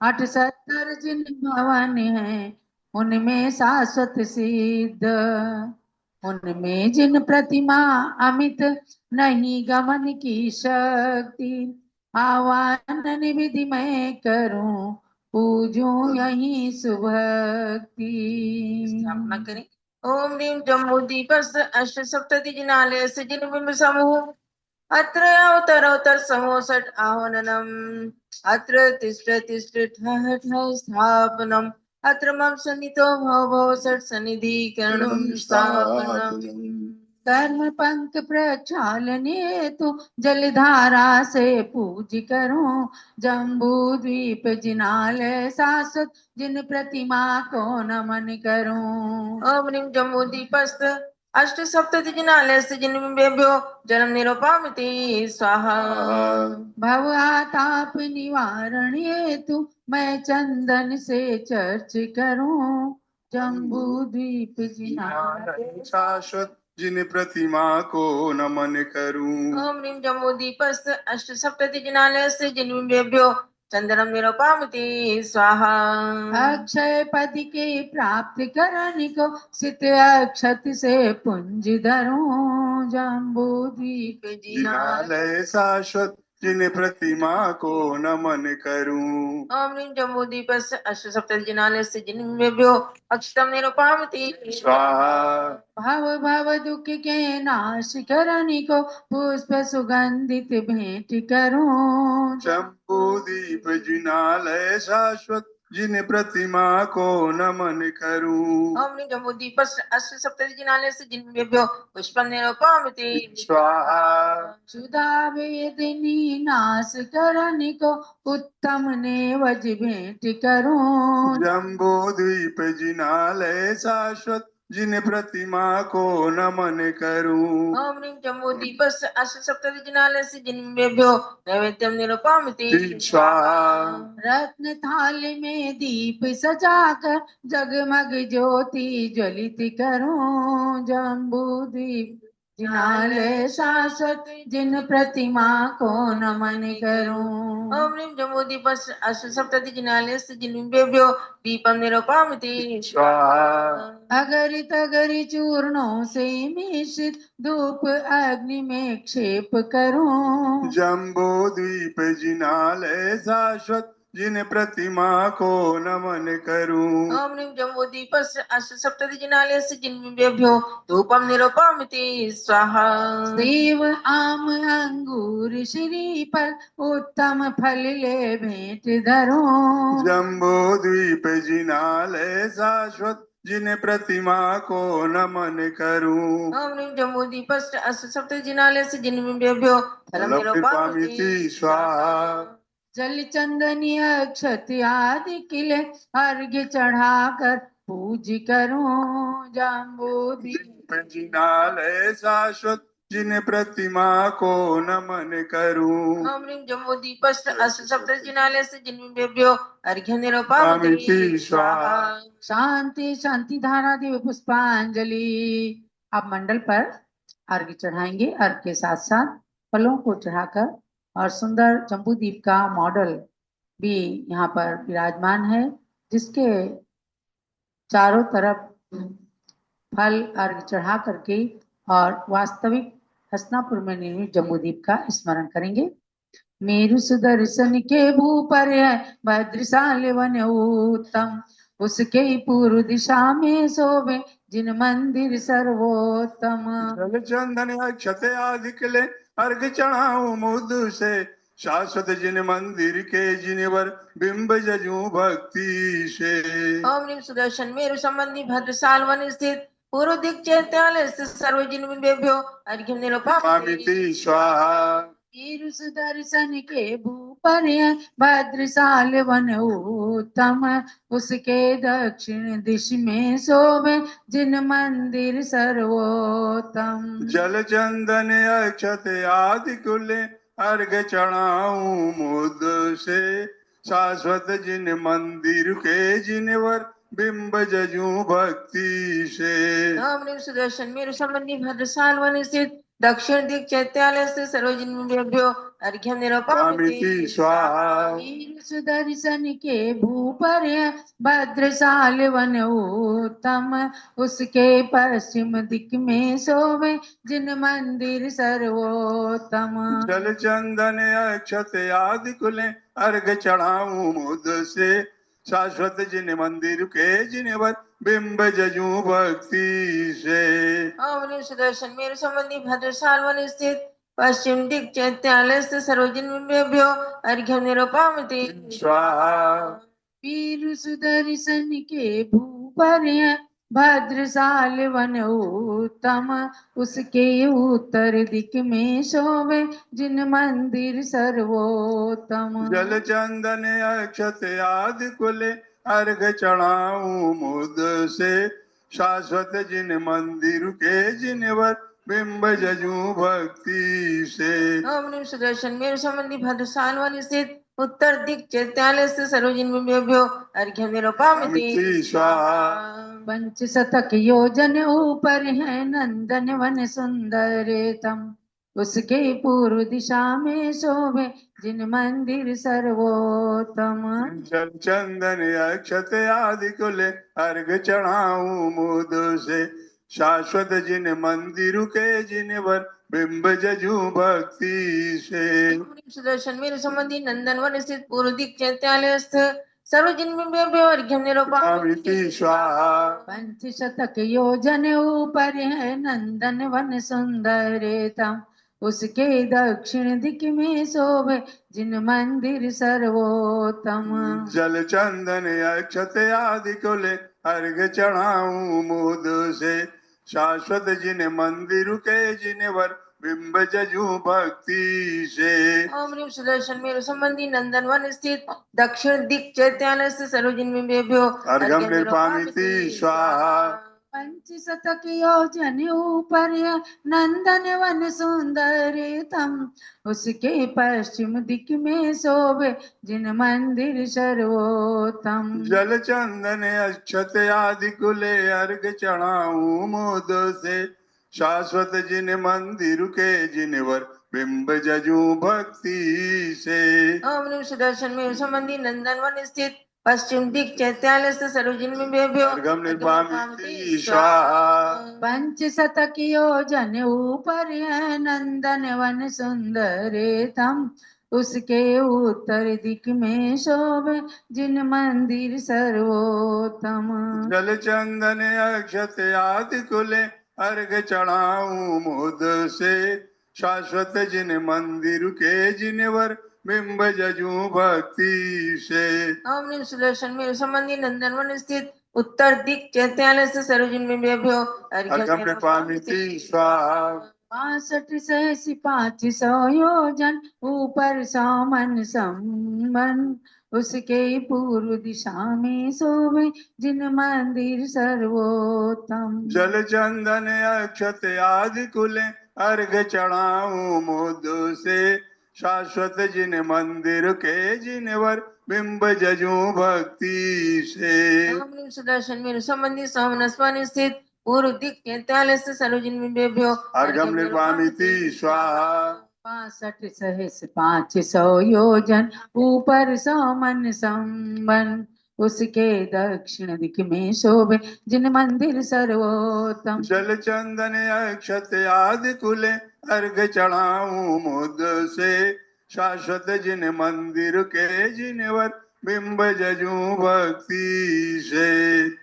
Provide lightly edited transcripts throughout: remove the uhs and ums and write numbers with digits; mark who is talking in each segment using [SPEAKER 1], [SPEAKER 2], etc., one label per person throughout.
[SPEAKER 1] 68 जिन भवन है उनमें शाश्वत सिद्ध, उनमें जिन प्रतिमा अमित नहीं गमन की शक्ति, आह्वान निविधि मैं करूं पूजूं यही सुभक्ति।
[SPEAKER 2] स्थापना करें। ओम ह्रीं जम्बूद्वीपस्थ अष्टसप्तति जिनालय से जिन बिंब समूह अत्र अवतर समूह षट आह्वाननम अत्र तिष्ठ तिष्ठ ठः ठः स्थापनम अत्र मम सन्नितो भव भव षट सन्निधिकरणं स्थापनम।
[SPEAKER 1] कर्म पंख प्रक्षालने तो जलधारा से पूज करूं, जम्बू द्वीप जिनालय शाश्वत जिन प्रतिमा को नमन करूं।
[SPEAKER 2] ओम ह्रीं जम्बूद्वीपस्थ अष्ट सप्तति जिनालय से जिन बिंबेभ्यो जन्म निरूपामिति स्वाहा।
[SPEAKER 1] भव आताप निवारण हेतु मैं चंदन से चर्च करूं, जम्बू द्वीप जिनालय
[SPEAKER 3] शाश्वत जिन प्रतिमा को नमन करूं।
[SPEAKER 2] ओम ह्रीं जम्बूद्वीपस्थ अष्ट सप्तति जिनालय से जिन बिंबेभ्यो चंदनम निरूपामिति स्वाहा।
[SPEAKER 1] अक्षय पद के प्राप्त करने को सित अक्षत से पुंज धरूं, जम्बू द्वीप
[SPEAKER 3] जिनालय शाश्वत जिन प्रतिमा को नमन करूं।
[SPEAKER 2] ओम ह्रीं जम्बूद्वीपस्थ अष्ट सप्तति जिनालय से जिन बिंबेभ्यो अक्षतम निरूपामिति
[SPEAKER 3] स्वाहा।
[SPEAKER 1] भव भव दुख के नाश करने को पुष्प सुगंधित भेंट करूं,
[SPEAKER 3] जम्बूद्वीप जिनालय शाश्वत जिन प्रतिमा को नमन करूं।
[SPEAKER 2] ओम ह्रीं जम्बूद्वीपस्थ अष्ट सप्तति जिनालय से जिन बिंबेभ्यो पुष्पम निरूपामिति
[SPEAKER 3] स्वाहा।
[SPEAKER 1] सुधा वेदिनी नाश करने को उत्तम नेवज भेंट करूं,
[SPEAKER 3] जम्बूद्वीप जिनालय शाश्वत जिन प्रतिमा को नमन करूं।
[SPEAKER 2] ओम ह्रीं जम्बूद्वीपस्थ अष्ट सप्तति जिनालय से जिन बिंबेभ्यो नैवेद्यम निरूपामिति
[SPEAKER 3] स्वाहा।
[SPEAKER 1] रत्न थाली में दीप सजाकर जगमग ज्योति ज्वलित करूं, जम्बू द्वीप जिनालय शाश्वत जिन प्रतिमा को नमन करूं।
[SPEAKER 2] ओम ह्रीं जम्बूद्वीपस्थ अष्ट सप्तति जिनालय से जिन बिंबेभ्यो दीपम निरूपामिति
[SPEAKER 3] स्वाहा।
[SPEAKER 1] अगरि तगरि चूर्णों से मिश्रित धूप अग्नि में क्षेप करूं,
[SPEAKER 3] जम्बूद्वीप जिनालय शाश्वत जिन प्रतिमा को नमन करूं।
[SPEAKER 2] ओम ह्रीं जम्बूद्वीपस्थ अष्ट सप्तति जिनालय से जिन बिंबेभ्यो धूपम निरूपामिति स्वाहा।
[SPEAKER 1] सेव आम अंगूर श्रीफल उत्तम फल ले भेंट धरूं,
[SPEAKER 3] जम्बूद्वीप जिनालय शाश्वत जिन प्रतिमा को नमन करूं।
[SPEAKER 2] ओम ह्रीं जम्बूद्वीपस्थ अष्ट सप्तति जिनालय से जिन बिंबेभ्यो फलम निरूपामिति स्वाहा।
[SPEAKER 1] जल चंदनी अक्षत आदि किले अर्घ्य चढ़ाकर पूज करूं, जम्बूद्वीप
[SPEAKER 3] जिनालय शाश्वत जिन प्रतिमा को नमन करूं।
[SPEAKER 2] ओम ह्रीं जम्बूद्वीपस्थ अष्ट सप्तति जिनालय से जिन बिंबेभ्यो अर्घ्य निरूपामिति स्वाहा।
[SPEAKER 1] शांति शांति धारा देव पुष्पांजलि। आप मंडल पर अर्घ्य चढ़ाएंगे। अर्घ्य के साथ साथ फलों को चढ़ाकर और सुंदर जम्बूद्वीप का मॉडल भी यहाँ पर विराजमान है, जिसके चारों तरफ फल अर्घ्य चढ़ा करके और वास्तविक हसनापुर में निर्मित जम्बूद्वीप का स्मरण करेंगे। मेरु सुदर्शन के भूपर है भद्रशाल वन उत्तम, उसके पूर्व दिशा में शोभे जिन मंदिर सर्वोत्तम।
[SPEAKER 3] जल चंदन अक्षत आदि किले अर्घ चढ़ाऊं मुद से, शाश्वत जिन मंदिर के जिनवर बिंब जजू भक्ति से।
[SPEAKER 2] ओम ह्रीं सुदर्शन मेरु संबंधी भद्रशाल वन स्थित पूर्व दिक चैत्यालय स्थित सर्वजिन बिंबेभ्यो अर्घ्यम निरूपामिति
[SPEAKER 3] स्वाहा।
[SPEAKER 1] मेरु सुदर्शन के भूपर है भद्रशाल वन उत्तम, उसके दक्षिण दिश में शोभे जिन मंदिर सर्वोत्तम।
[SPEAKER 3] जल चंदन अक्षत आदि कुले अर्घ चढ़ाऊं मुद से, शाश्वत जिन मंदिर के जिनवर बिंब जजू भक्ति से।
[SPEAKER 2] ओम ह्रीं सुदर्शन मेरु संबंधी भद्रशाल वन स्थित दक्षिण दिक चैत्यालय स्थित सर्वजिन बिंबेभ्यो अर्घ्यं
[SPEAKER 3] निरूपयामि
[SPEAKER 2] निरूपयामि
[SPEAKER 3] स्वाहा।
[SPEAKER 1] वीर सुदर्शन के भूपर भद्रशाल वन उत्तम, उसके पश्चिम दिक में शोभे जिन मंदिर सर्वोत्तम।
[SPEAKER 3] जल चंदन अक्षत आदि कुले अर्घ चढ़ाऊं मुद से, शाश्वत जिन मंदिर के जिनवर बिंब जजू भक्ति से।
[SPEAKER 2] ओम सुदर्शन मेरु संबंधी भद्रशाल वन स्थित पश्चिम दिक चैत्यालय स्थित सर्वजन बिंबेभ्यो अर्घ्यं निरूपयामि
[SPEAKER 3] स्वाहा।
[SPEAKER 1] वीर सुदर्शन के भूपर भद्रशाल वन उत्तम, उसके उत्तर दिक में शोभे जिन मंदिर सर्वोत्तम।
[SPEAKER 3] जल चंदन अक्षत आदि कुले अर्घ चढ़ाऊं मुद से, शाश्वत जिन मंदिर के जिनवर बिंब जजू भक्ति से।
[SPEAKER 2] ओम सुदर्शन मेरु संबंधी भद्रशाल वन स्थित उत्तर दिक चैत्यालय स्थित सर्वजन बिंबेभ्यो अर्घ्यं निरूपयामि
[SPEAKER 3] स्वाहा।
[SPEAKER 1] पंच शतक योजन ऊपर है नंदन वन सुंदरतम, उसके पूर्व दिशा में शोभे जिन मंदिर सर्वोत्तम।
[SPEAKER 3] जल चंदन अक्षत आदि कुले अर्घ चढ़ाऊं मुद से, शाश्वत जिन मंदिर के जिनवर बिंब जजू भक्ति से।
[SPEAKER 2] सुदर्शन मेरु संबंधी नंदन वन स्थित पूर्व दिक चैत्यालय स्थित सर्वजन बिंबेभ्यो अर्घ्यं निरूपयामि
[SPEAKER 3] स्वाहा।
[SPEAKER 1] पंच शतक योजन ऊपर है नंदन वन सुंदरतम, उसके दक्षिण दिक में शोभे जिन मंदिर सर्वोत्तम।
[SPEAKER 3] जल चंदन अक्षत आदि कुले अर्घ चढ़ाऊं मुद से, शाश्वत जिन मंदिर के जिनवर बिंब जजू भक्ति से।
[SPEAKER 2] ओम ह्रीं सुदर्शन मेरु संबंधी नंदन वन स्थित दक्षिण दिक चैत्यालय स्थित सर्वजन बिंबेभ्यो
[SPEAKER 3] अर्घ्यं निरूपयामि स्वाहा।
[SPEAKER 1] पंच शतक योजन ऊपर नंदन वन सुंदरतम, उसके पश्चिम दिक में शोभे जिन मंदिर सर्वोत्तम।
[SPEAKER 3] जल चंदन अक्षत आदि कुले अर्घ चढ़ाऊं मुद से, शाश्वत जिन मंदिर के जिनवर बिंब जजू भक्ति से।
[SPEAKER 2] ओम ह्रीं सुदर्शन मेरु संबंधी नंदन वन स्थित पश्चिम दिक चैत्यालय स्थित सर्वजन बिंबेभ्यो
[SPEAKER 3] अर्घ्यं निरूपयामि स्वाहा।
[SPEAKER 1] पंच शतक योजन ऊपर है नंदन वन सुंदरतम, उसके उत्तर दिक में शोभे जिन मंदिर सर्वोत्तम।
[SPEAKER 3] जल चंदन अक्षत आदि कुले अर्घ चढ़ाऊं मुद से, शाश्वत जिन मंदिर के जिनवर बिंब जजू भक्ति से।
[SPEAKER 2] ओम ह्रीं सुदर्शन मेरु संबंधी नंदन वन स्थित उत्तर दिक चैत्यालय स्थित सर्वजन बिंबेभ्यो अर्घ्यं
[SPEAKER 3] अर्घ्यं निरूपयामि स्वाहा।
[SPEAKER 1] 62 सहस 500 योजन ऊपर सामन संबन, उसके पूर्व दिशा में शोभे जिन मंदिर सर्वोत्तम।
[SPEAKER 3] जल चंदन अक्षत आदि कुले अर्घ चढ़ाऊं मुद से, शाश्वत जिन मंदिर के जिनवर बिंब जजू भक्ति से।
[SPEAKER 2] ओम ह्रीं सुदर्शन मेरु संबंधी सोमनस वन स्थित पूर्व दिक चैत्यालय स्थित सर्वजन बिंबेभ्यो
[SPEAKER 3] अर्घ्यं निरूपयामि स्वाहा।
[SPEAKER 1] 62 सहस 500 योजन ऊपर सामन संबन, उसके दक्षिण दिक में शोभे जिन मंदिर सर्वोत्तम।
[SPEAKER 3] जल चंदन अक्षत आदि कुले अर्घ चढ़ाऊं मुद से, शाश्वत जिन मंदिर के जिनवर बिंब जजू भक्ति से।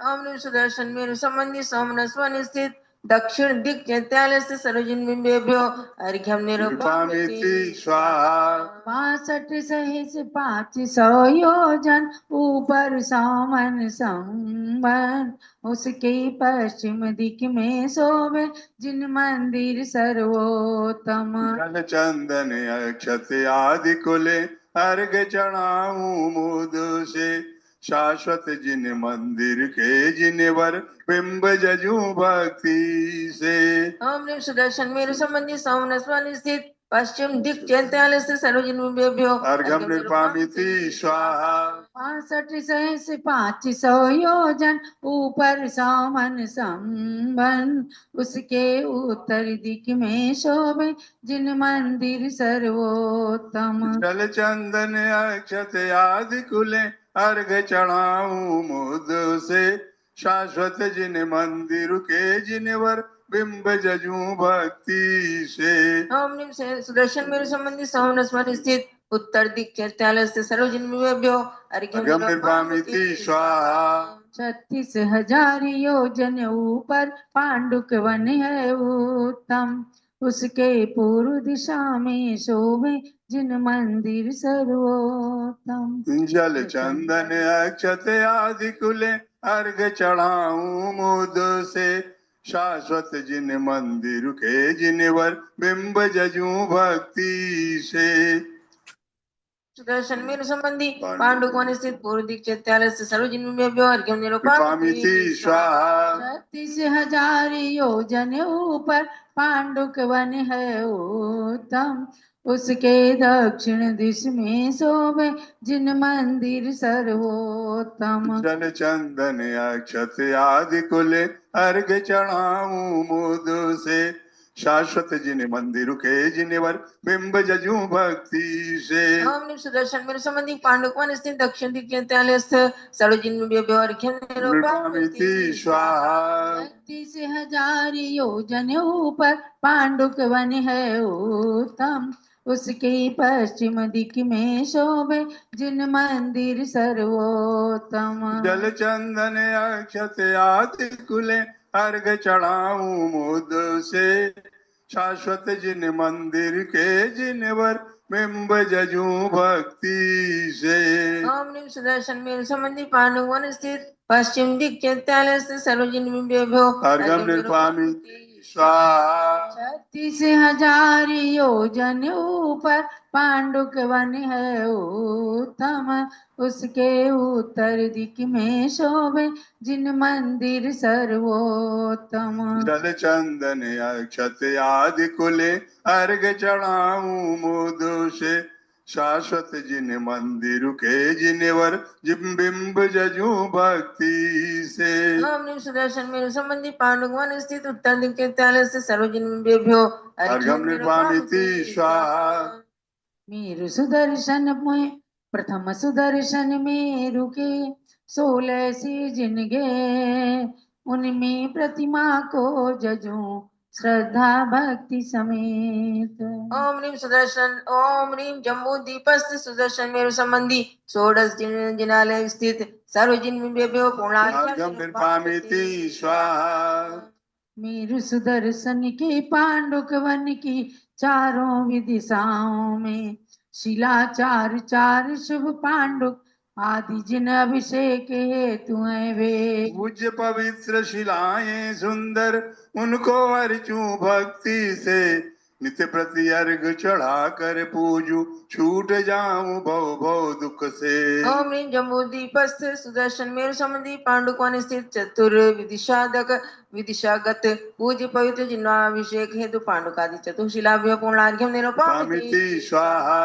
[SPEAKER 2] ओम ह्रीं सुदर्शन मेरु संबंधी सोमनस वन स्थित दक्षिण दिक चैत्यालय स्थित सर्वजन बिंबेभ्यो अर्घ्यं निरूपयामि
[SPEAKER 3] निरूपयामि स्वाहा।
[SPEAKER 1] 62 सहस 500 योजन ऊपर सामन संबन, उसके पश्चिम दिक में शोभे जिन मंदिर सर्वोत्तम।
[SPEAKER 3] जल चंदन अक्षत आदि कुले अर्घ चढ़ाऊं मुद से, शाश्वत जिन मंदिर के जिनवर बिंब जजू भक्ति से।
[SPEAKER 2] ओम ह्रीं सुदर्शन मेरु संबंधी सोमनस वन स्थित पश्चिम दिक् चैत्यालयस्य सर्वजन्मेभ्यो
[SPEAKER 3] अर्घ्यं निर्वापयामि स्वाहा
[SPEAKER 1] 65 सहस 500 योजन ऊपर सामन संबन उसके उत्तर दिक में शोभे जिन मंदिर सर्वोत्तम
[SPEAKER 3] जल चंदन अक्षत आदि कुले अर्घ चढ़ाऊं मुद से शाश्वत जिन मंदिर के जिनवर बिंब जजू भक्ति से
[SPEAKER 2] ओम निम से सुदर्शन मेरु संबंधी सौनस्वर स्थित उत्तर दिक् चैत्यालयस्य सर्वजन्मेभ्यो
[SPEAKER 3] अर्घ्यं निर्वापयामि स्वाहा
[SPEAKER 1] 36,000 योजन ऊपर पांडुक वन है उत्तम उसके पूर्व दिशा में शोभे जिन मंदिर सर्वोत्तम
[SPEAKER 3] जल चंदन अक्षत आदि कुले अर्घ चढ़ाऊं मुद से शाश्वत जिन मंदिर के जिनवर बिंब जजू भक्ति से
[SPEAKER 2] सुदर्शन मेरु संबंधी पांडुक वन स्थित पूर्व दिक् चैत्यालयस्य सर्वजन्मेभ्यो अर्घ्यं
[SPEAKER 3] निर्वापयामि
[SPEAKER 2] निरूपयामि
[SPEAKER 3] स्वाहा
[SPEAKER 1] 36,000 योजन ऊपर पांडुक वन है उत्तम उसके दक्षिण दिश में शोभे जिन मंदिर सर्वोत्तम
[SPEAKER 3] जल चंदन अक्षत आदि कुले अर्घ चढ़ाऊं मुद से शाश्वत जिन मंदिर के जिनवर बिंब जजू भक्ति से
[SPEAKER 2] ओम निम सुदर्शन मेरु संबंधी पांडुक वन स्थित दक्षिण दिक् चैत्यालयस्य सर्वजन्मेभ्यो अर्घ्यं
[SPEAKER 3] निर्वापयामि
[SPEAKER 2] निरूपयामि
[SPEAKER 3] स्वाहा
[SPEAKER 1] 36,000 योजन ऊपर पांडुक वन है उत्तम उसके पश्चिम दिक में शोभे जिन मंदिर सर्वोत्तम
[SPEAKER 3] जल चंदन अक्षत आदि कुले अर्घ चढ़ाऊं मुद से शाश्वत जिन मंदिर के जिनवर बिंब जजू भक्ति से
[SPEAKER 2] ओम निम सुदर्शन मेरु संबंधी पांडुक वन स्थित पश्चिम दिक् चैत्यालयस्य सर्वजन्मेभ्यो
[SPEAKER 3] अर्घ्यं निर्वापयामि स्वाहा
[SPEAKER 1] 36,000 योजन ऊपर पांडुक वन है उत्तम उसके उत्तर दिक में शोभे जिन मंदिर सर्वोत्तम
[SPEAKER 3] जल चंदन अक्षत आदि कुले अर्घ चढ़ाऊं मुद से शाश्वत जिन मंदिर के जिनवर बिंब जजू भक्ति से
[SPEAKER 2] ओम निम सुदर्शन मेरु संबंधी पांडुक वन स्थित उत्तर दिक् चैत्यालयस्य सर्वजन्मेभ्यो
[SPEAKER 3] अर्घ्यं निर्वापयामि स्वाहा
[SPEAKER 1] मेरु सुदर्शन में प्रथम सुदर्शन मेरु के 16 सी जिनगे उनमें प्रतिमा को जजू श्रद्धा भक्ति समेत
[SPEAKER 2] ओम ह्रीं सुदर्शन ओम ह्रीं जम्बू दीपस्थ सुदर्शन मेरु संबंधी षोडश जिनालय स्थित सर्वजन्मेभ्यो
[SPEAKER 3] अर्घ्यं निर्वापयामि स्वाहा
[SPEAKER 1] मेरु सुदर्शन के पांडुक वन की चारों दिशाओं में शिलाचार चार शुभ पांडुक आदि जिन अभिषेक हेतु हैं वे
[SPEAKER 3] पूज्य पवित्र शिलाएं सुंदर उनको अर्चू भक्ति से नित्य प्रति अर्घ चढ़ा कर पूजू छूट जाऊं भव भव दुख से
[SPEAKER 2] ओम ह्रीं जम्बू दीपस्थ सुदर्शन मेरु संबंधी पांडुक वन स्थित चतुर्विदिशादक विदिशागत पूज्य पवित्र जिन्नाभिषेक हेतु पांडुकादि चतुर्शिलाभ्यो पूर्णार्घ्यं
[SPEAKER 3] निरूपयामि स्वाहा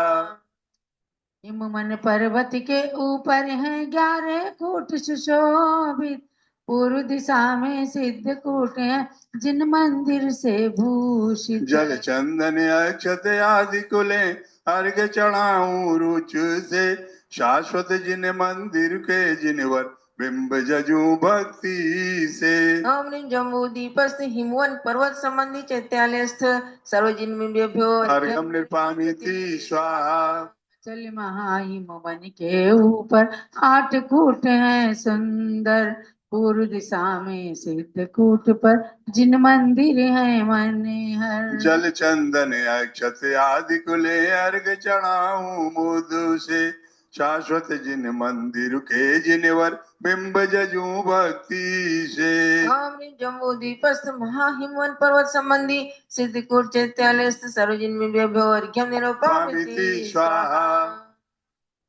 [SPEAKER 1] हिममन पर्वत के ऊपर है 11 कूट सुशोभित पूर्व दिशा में सिद्ध कूट है जिन मंदिर से भूषित
[SPEAKER 3] जल चंदन अक्षत आदि कुले अर्घ चढ़ाऊं रुच से शाश्वत जिन मंदिर के जिनवर बिंब जजू भक्ति से
[SPEAKER 2] ओम ह्रीं जम्बू दीपस्थ हिमवन पर्वत संबंधी चैत्यालयस्थ सर्वजन्मेभ्यो
[SPEAKER 3] अर्घ्यं निर्वापयामि स्वाहा
[SPEAKER 1] चल महाहिम वन के ऊपर 8 कूट हैं सुंदर पूर्व दिशा में सिद्ध कूट पर जिन मंदिर हैं मनहर
[SPEAKER 3] जल चंदन अक्षत आदि कुले अर्घ चढ़ाऊं मुद से शाश्वत जिन मंदिर के जिनवर बिंब जजू भक्ति से
[SPEAKER 2] ओम ह्रीं जम्बू दीपस्थ महाहिमवन पर्वत संबंधी सिद्धकूट चैत्यालयस्थ सर्वजन्मेभ्यो अर्घ्यं निरूपयामि
[SPEAKER 3] स्वाहा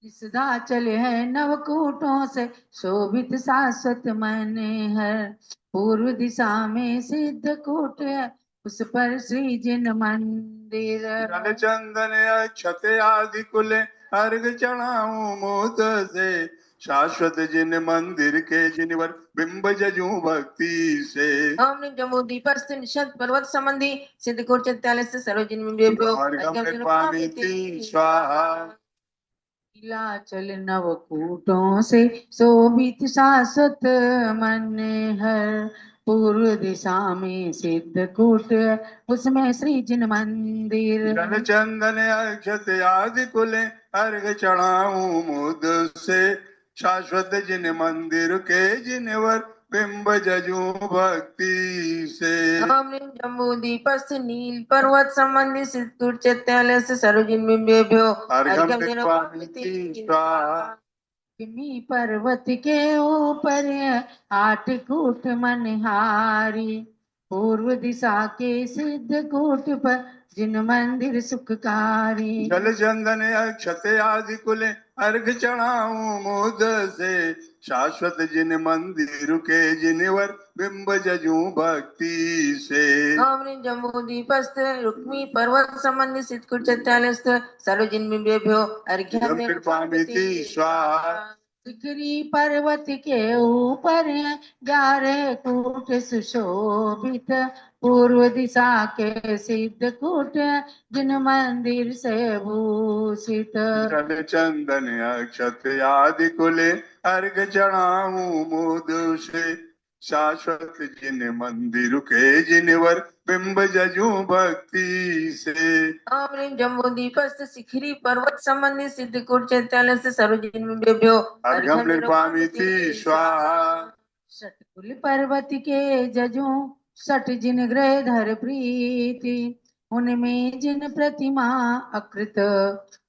[SPEAKER 1] सदा चले हैं नवकूटों से शोभित शाश्वत मनहर पूर्व दिशा में सिद्ध कूट है उस पर श्री जिन मंदिर।
[SPEAKER 3] जल चंदन अक्षत आदि कुले अर्घ चढ़ाऊं मोद से, शाश्वत जिन मंदिर के जिनवर बिंब जजू भक्ति से।
[SPEAKER 2] ओम निम जम्बू दीपस्थ निषद पर्वत संबंधी सिद्ध कोट चैतालीस सरोजिन बिंबेभ्यो
[SPEAKER 3] अर्घम निर्वामिति स्वाहा।
[SPEAKER 1] नीलाचल नवकूटों से शोभित शाश्वत मन हर, पूर्व दिशा में सिद्ध कूट उसमें श्री जिन मंदिर।
[SPEAKER 3] जल चंदन अक्षत आदि कुले अर्घ चढ़ाऊं मुद से, शाश्वत जिन मंदिर के जिनवर बिंब जजू भक्ति से।
[SPEAKER 2] ओम निम जम्बू दीपस्थ नील पर्वत संबंधी सिद्ध कोट चैतालीस सरोजिन बिंबेभ्यो
[SPEAKER 3] अर्घम निर्वामिति स्वाहा।
[SPEAKER 1] किमी पर्वत के ऊपर 8 कूट मनहारी, पूर्व दिशा के सिद्ध कूट पर जिन मंदिर सुखकारी।
[SPEAKER 3] जल चंदन अक्षत आदि कुले अर्घ चढ़ाऊं मोद से, शाश्वत जिन मंदिर के जिनवर बिंब जजू भक्ति से।
[SPEAKER 2] ओम निम जम्बू दीपस्थ रुक्मी पर्वत संबंधी सिद्ध कोट चैतालीस सरोजिन बिंबेभ्यो अर्घ्यम
[SPEAKER 3] निर्वामिति स्वाहा।
[SPEAKER 1] शिखरी पर्वत के ऊपर 11 कूट सुशोभित, पूर्व दिशा के सिद्ध कूट जिन मंदिर से भूषित।
[SPEAKER 3] जल चंदन अक्षत आदि कुले अर्घ चढ़ाऊं मोद से, शाश्वत जिन मंदिर के जिनवर बिंब जजू भक्ति से।
[SPEAKER 2] ओम निम जम्बू दीपस्थ शिखरी पर्वत संबंधी सिद्ध कोट चैतालीस सरोजिन बिंबेभ्यो
[SPEAKER 3] अर्घम निर्वामिति स्वाहा।
[SPEAKER 1] षटकुल पर्वत के जजू 60 जिन ग्रह धर प्रीति, उनमें जिन प्रतिमा अकृत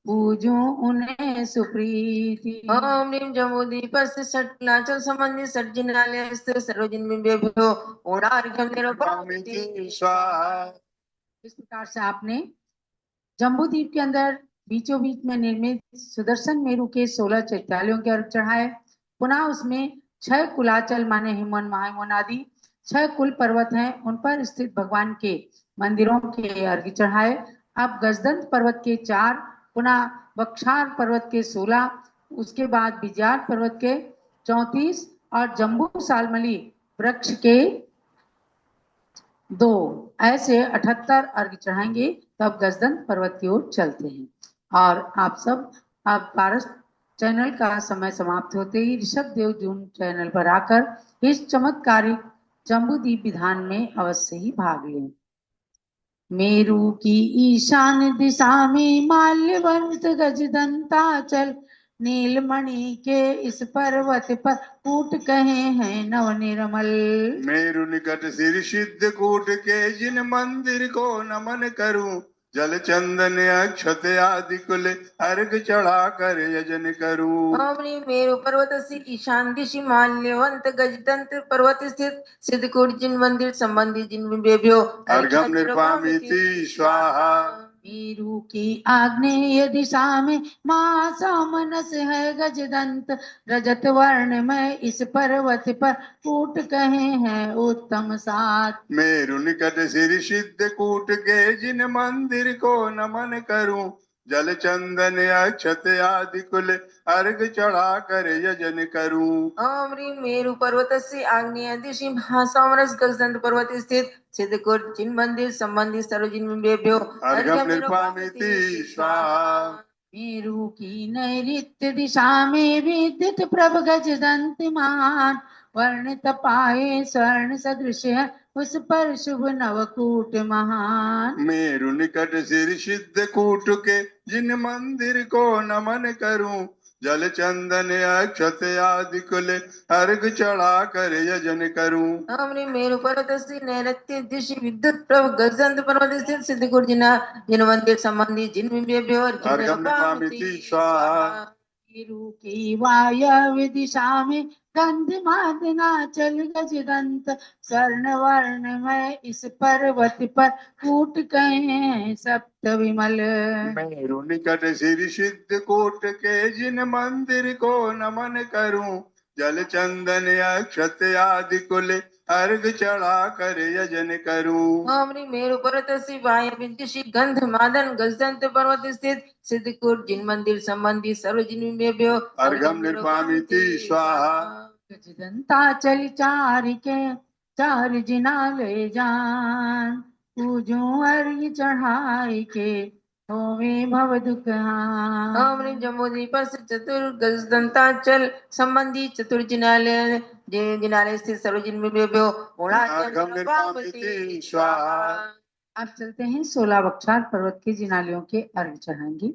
[SPEAKER 1] पूजू उन्हें सुप्रीति।
[SPEAKER 2] ओम निम जम्बू दीपस्थ षटलाचल संबंधी सज्जनालय सरोजिन बिंबेभ्यो ओडार्घ्यम
[SPEAKER 3] निर्वामिति स्वाहा।
[SPEAKER 1] इस प्रकार से आपने जम्बूद्वीप के अंदर बीचों बीच में निर्मित सुदर्शन मेरु के 16 चैत्यालयों के अर्घ चढ़ाए। पुनः उसमें 6 कुलाचल माने हिमवन महाहिमवन आदि 6 कुल पर्वत हैं, उन पर स्थित भगवान के मंदिरों के अर्घ चढ़ाए। अब गजदंत पर्वत के 4, पुनः बक्षार पर्वत के 16, उसके बाद बिजार पर्वत के 34 और जम्बू सालमली वृक्ष के 2, ऐसे 78 अर्घ चढ़ाएंगे। तब गजदंत पर्वत की ओर चलते हैं। और आप सब अब पारस चैनल का समय समाप्त होते ही ऋषभ देव जून चैनल पर आकर इस चमत्कारिक जम्बूद्वीप विधान में अवश्य ही भाग लें। मेरू की ईशान दिशा में माल्यवंत गजदंताचल, नीलमणि के इस पर्वत पर कूट कहे हैं नव निर्मल।
[SPEAKER 3] मेरु निकट सिर सिद्ध कूट के जिन मंदिर को नमन करूं, जल चंदन अक्षत आदि कुले अर्घ चढ़ा कर यजन करूं।
[SPEAKER 2] ओम निम मेरु पर्वत से ईशान दिशि माल्यवंत गजदंत पर्वत स्थित सिद्ध कोट जिन मंदिर संबंधी जिन बिंबेभ्यो
[SPEAKER 3] अर्घम निर्वामिति स्वाहा।
[SPEAKER 1] मेरु की आग्नेय दिशा में महासामनस है गजदंत, रजत वर्ण में इस पर्वत पर कूट कहे हैं उत्तम सात।
[SPEAKER 3] मेरु निकट सिर सिद्ध कूट के जिन मंदिर को नमन करूं, जल चंदन अक्षत आदि कुल अर्घ चढ़ा कर यजन करूं।
[SPEAKER 2] ओम ह्रीं मेरु पर्वत से आग्नेय दिशि महासामरस गजदंत पर्वत स्थित सिद्ध कोट जिन मंदिर संबंधी सरोजिन बिंबेभ्यो
[SPEAKER 3] अर्घम निर्वामिति स्वाहा।
[SPEAKER 1] मेरु की नैऋत्य दिशा में विद्युत प्रभ गजदंत मान, वर्ण तपाए स्वर्ण सदृश है उस पर शुभ नवकूट महान।
[SPEAKER 3] मेरु निकट सिर सिद्ध कूट के जिन मंदिर को नमन करूं, जल चंदन अक्षत आदि कुल अर्घ चढ़ा कर यजन करूं।
[SPEAKER 2] ओम ह्रीं मेरु पर्वत से नैऋत्य दिशि विद्युत प्रभ गजदंत पर्वत स्थित सिद्ध कोट जिन मंदिर संबंधी जिन बिंबेभ्यो
[SPEAKER 3] अर्घम निर्वामिति स्वाहा।
[SPEAKER 1] मेरु की वायव्य दिशा में गंधमादनाचल गजदंत, स्वर्ण वर्ण में इस पर्वत पर कूट कहे सप्त विमल।
[SPEAKER 3] मेरु निकट सिर सिद्ध कोट के जिन मंदिर को नमन करूं, जल चंदन अक्षत आदि कुल अर्घ चढ़ा कर यजन करूं।
[SPEAKER 2] ओम ह्रीं मेरु पर्वत शिवाय विद्युषी गंध मादन गजदंत पर्वत स्थित सिद्धकूट जिन मंदिर संबंधी सर्वजिन में
[SPEAKER 3] अर्घम निर्वामिति स्वाहा।
[SPEAKER 1] गजदंताचल चार जिनाले जान, पूजो अर्घ चढ़ाई के होवे भव दुख हान।
[SPEAKER 2] ओम ह्रीं जम्बूद्वीप चतुर्गजदंताचल संबंधी चतुर्जिनालय जिनालय स्थित सर्वजिन में
[SPEAKER 3] अर्घम निर्वामिति स्वाहा।
[SPEAKER 1] अब चलते हैं 16 वक्षार पर्वत के जिनालयों के अर्घ चढ़ाएंगे।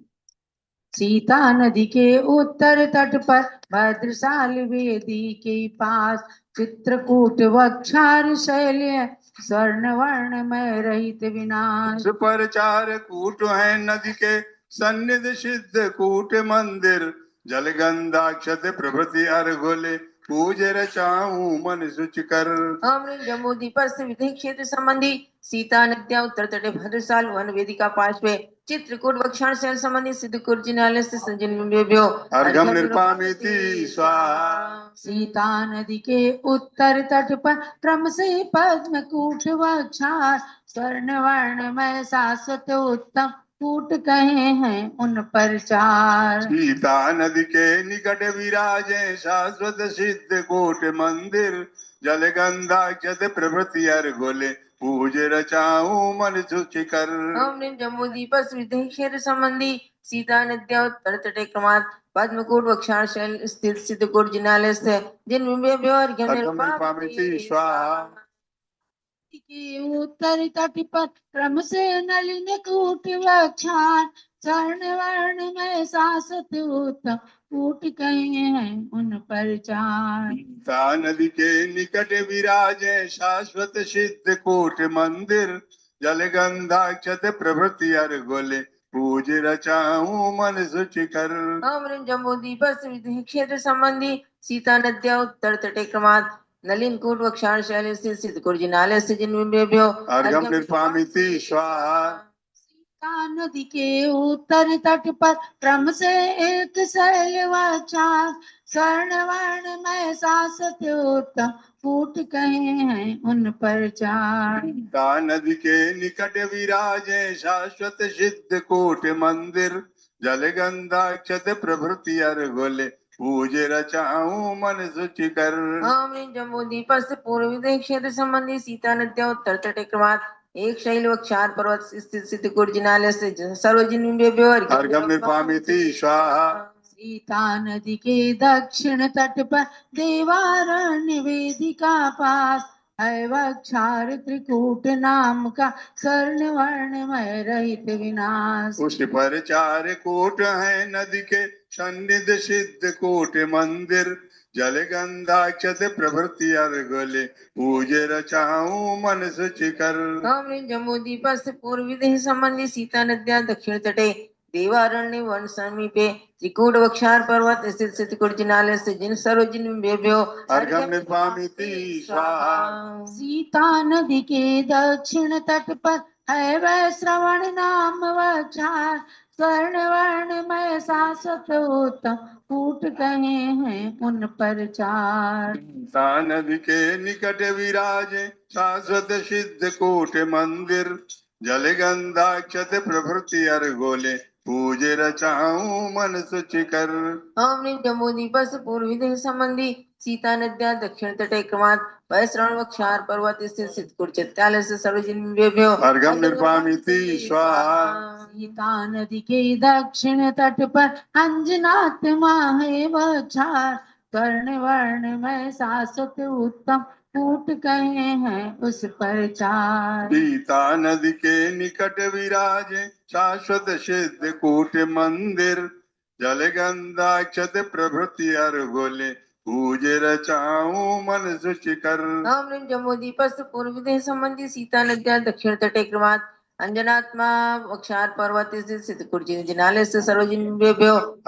[SPEAKER 1] सीता नदी के उत्तर तट पर भद्रशाल वेदी के पास चित्रकूट वक्षार शैल्य स्वर्ण वर्ण में रहित विनाश।
[SPEAKER 3] पर चार कूट है नदी के सन्निध सिद्ध कूट मंदिर, जलगंधाक्षत प्रभृति अर्घोले पूज रचाऊं मन शुचि कर।
[SPEAKER 2] ओम ह्रीं जम्बूद्वीप विधि क्षेत्र संबंधी सीता नद्या उत्तर तटे भद्रशाल वन वेदिका पार्श्वे चित्रकूट वक्षाण शैल संबंधी सिद्धकूट जिनालय से संजन
[SPEAKER 3] अर्घम निर्वामिति स्वाहा।
[SPEAKER 1] सीता नदी के उत्तर तट पर क्रम से पद्मकूट वक्षार स्वर्ण वर्ण में शाश्वत उत्तम कूट कहे हैं उन पर चार।
[SPEAKER 3] सीता नदी के निकट विराजे शाश्वत सिद्ध कोट मंदिर, जलगंधाक्षत प्रभृति अर्घोले पूज रचाऊं मन शुचि कर।
[SPEAKER 2] ओम ह्रीं जम्बूद्वीप विधि क्षेत्र संबंधी सीता नद्या उत्तर तटे क्रमात् पद्मकूट वक्षाण शैल स्थित सिद्धकूट जिनालय से जिन
[SPEAKER 3] अर्घम निर्वामिति स्वाहा।
[SPEAKER 1] के उत्तर तट पर क्रम से नलिन कूट वक्षार स्वर्ण वर्ण में शाश्वत उत्तम कूट कहे हैं उन पर चार।
[SPEAKER 3] सीता नदी के निकट विराजे शाश्वत सिद्ध कोट मंदिर, जलगंधाक्षत प्रभृति अर्घोले पूज रचाऊं मन शुचि कर।
[SPEAKER 2] ओम ह्रीं जम्बूद्वीप विधि क्षेत्र संबंधी सीता नद्या उत्तर तटे क्रमात् नलिन कूट वक्षाण शैल स्थित सिद्धकूट जिनालय से जिन
[SPEAKER 3] अर्घम निर्वामिति स्वाहा।
[SPEAKER 1] सीता नदी के उत्तर तट पर क्रम से एक शैल वक्षार स्वर्ण वर्ण में शाश्वत उत्तम कूट कहे हैं उन पर चार।
[SPEAKER 3] सीता नदी के निकट विराजे शाश्वत सिद्ध कोट मंदिर, जलगंधाक्षत प्रभृति अर्घोले पूज रचाऊं मन शुचि कर।
[SPEAKER 2] ओम ह्रीं जम्बूद्वीप पूर्व विधि क्षेत्र संबंधी सीता नद्या उत्तर तटे क्रमात् एक शैल वक्षार पर्वत स्थित सिद्धकूट जिनालय से सर्वजिन
[SPEAKER 3] अर्घम निर्वामिति स्वाहा।
[SPEAKER 1] सीता नदी के दक्षिण तट पर देवारण्य वेदिका पास है वक्षार त्रिकूट नाम का स्वर्ण वर्ण में रहित विनाश।
[SPEAKER 3] उस पर चार कोट है नदी के सन्निध सिद्ध कोट मंदिर, जलगंधाक्षत प्रभृति अर्घोले पूज रचाऊं मन शुचि कर।
[SPEAKER 2] ओम ह्रीं जम्बूद्वीप पूर्व विधि संबंधी सीता नद्या दक्षिण तटे देवारण्य वन समीपे त्रिकूट वक्षार पर्वत स्थित सिद्धकूट जिनालय से जिन सर्वजिन
[SPEAKER 3] अर्घम निर्वामिति स्वाहा।
[SPEAKER 1] सीता नदी के दक्षिण तट पर है वह श्रवण नाम वक्षार स्वर्ण वर्ण में शाश्वत उत्तम कूट कहे हैं उन पर चार।
[SPEAKER 3] सीता नदी के निकट विराजे शाश्वत सिद्ध कोट मंदिर, जलगंधाक्षत प्रभृति अर्घोले पूज रचाऊं मन शुचि कर।
[SPEAKER 2] ओम ह्रीं जम्बूद्वीप पूर्व विधि संबंधी सीता नद्या दक्षिण तटे क्रमात् वैश्रवण वक्षार पर्वत स्थित सिद्धकूट चित्रालय से सर्वजिन
[SPEAKER 3] अर्घम निर्वामिति स्वाहा।
[SPEAKER 1] सीता नदी के दक्षिण तट पर अंजनात्मा है वक्षार स्वर्ण वर्ण में शाश्वत उत्तम कूट कहे हैं उस पर चार।
[SPEAKER 3] सीता नदी के निकट विराजे शाश्वत सिद्ध कूट मंदिर, जलगंधाक्षत प्रभृति अर्घोले पूज रचाऊं मन शुचि कर।
[SPEAKER 2] ओम ह्रीं जम्बूद्वीप पूर्व विधि संबंधी सीता नद्या दक्षिण तटे क्रमात् अंजनात्मा वक्षार पर्वत स्थित सिद्धकूट जिनालय से सर्वजिन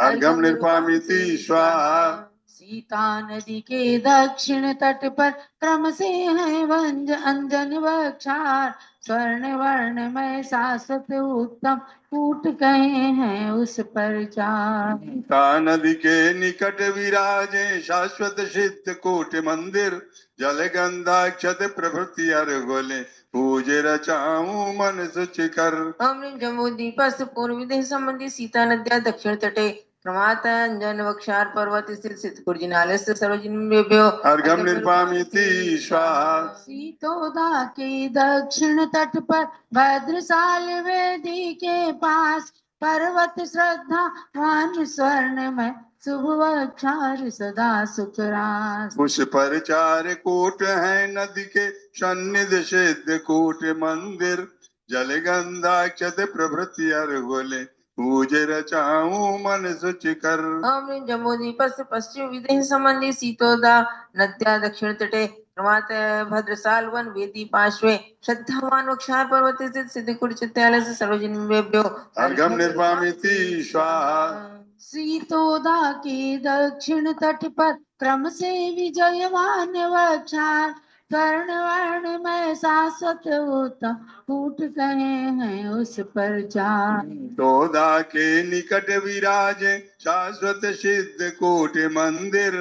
[SPEAKER 3] अर्घम निर्वामिति स्वाहा।
[SPEAKER 1] सीता नदी के दक्षिण तट पर क्रम से है वंज अंजन वक्षार स्वर्ण वर्ण में शाश्वत उत्तम कूट कहे हैं उस पर चार।
[SPEAKER 3] ता नदी के निकट विराजे शाश्वत सिद्ध कोटि मंदिर जल गंधाक्षत प्रभृति अर्घोले पूजे रचाऊं मन शुचि कर।
[SPEAKER 2] ओम ह्रीं जम्बूद्वीपस्थ पूर्व विदेह संबंधी सीता नद्या दक्षिण तटे क्रमात् अंजन वक्षार पर्वत स्थित सिद्धकुर्जिनालयस्य सर्वजनेभ्यो
[SPEAKER 3] अर्घम निर्वामिति स्वाहा।
[SPEAKER 1] सीतोदा के दक्षिण तट पर भद्रसाल वेदी के पास पर्वत श्रद्धा मान स्वर्ण में शुभ वक्षार सदा सुखरास।
[SPEAKER 3] उस पर चार कोट है नदी के सन्निध सिद्ध कोट मंदिर जल गंधाक्षत प्रभृति अर्घोले पूजे रचाऊं मन शुचि कर।
[SPEAKER 2] ओम ह्रीं जम्बूद्वीपस्थ पश्चिम विदेह संबंधी सीतोदा नद्या दक्षिण तटे क्रमात् भद्रसाल वन वेदी पार्श्वे श्रद्धावान वक्षार पर्वत स्थित सिद्धकुर्जिनालयस्य सर्वजनेभ्यो
[SPEAKER 3] अर्घम निर्वामिति स्वाहा।
[SPEAKER 1] सीतोदा के दक्षिण तट पर क्रम से विजयमान वक्षार स्वर्ण वर्ण में शाश्वत उत्तम कूट कहे हैं उस पर चार।
[SPEAKER 3] दोदा के निकट विराजे शाश्वत सिद्ध कोटि मंदिर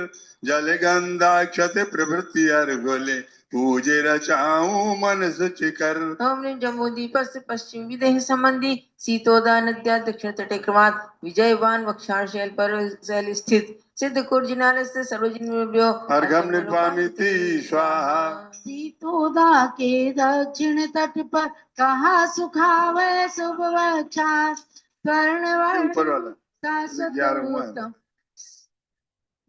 [SPEAKER 3] जल गंधाक्षत प्रभृति अर्घोले पूजे रचाऊं मन शुचि कर।
[SPEAKER 2] ओम ह्रीं जम्बूद्वीपस्थ पश्चिम विदेह संबंधी सीतोदा नद्या दक्षिण तटे क्रमात् विजयवान वक्षार शैल पर शैल स्थित सिद्धकुर्जिनालयस्य सर्वजनेभ्यो
[SPEAKER 3] अर्घम निर्वामिति स्वाहा।
[SPEAKER 1] सीतोदा के दक्षिण तट पर कहा सुखावे शुभ वक्षार स्वर्ण
[SPEAKER 3] ऊपर
[SPEAKER 1] वर्ण
[SPEAKER 3] वाला
[SPEAKER 1] शाश्वत
[SPEAKER 3] 11वां है।
[SPEAKER 1] उत्तम।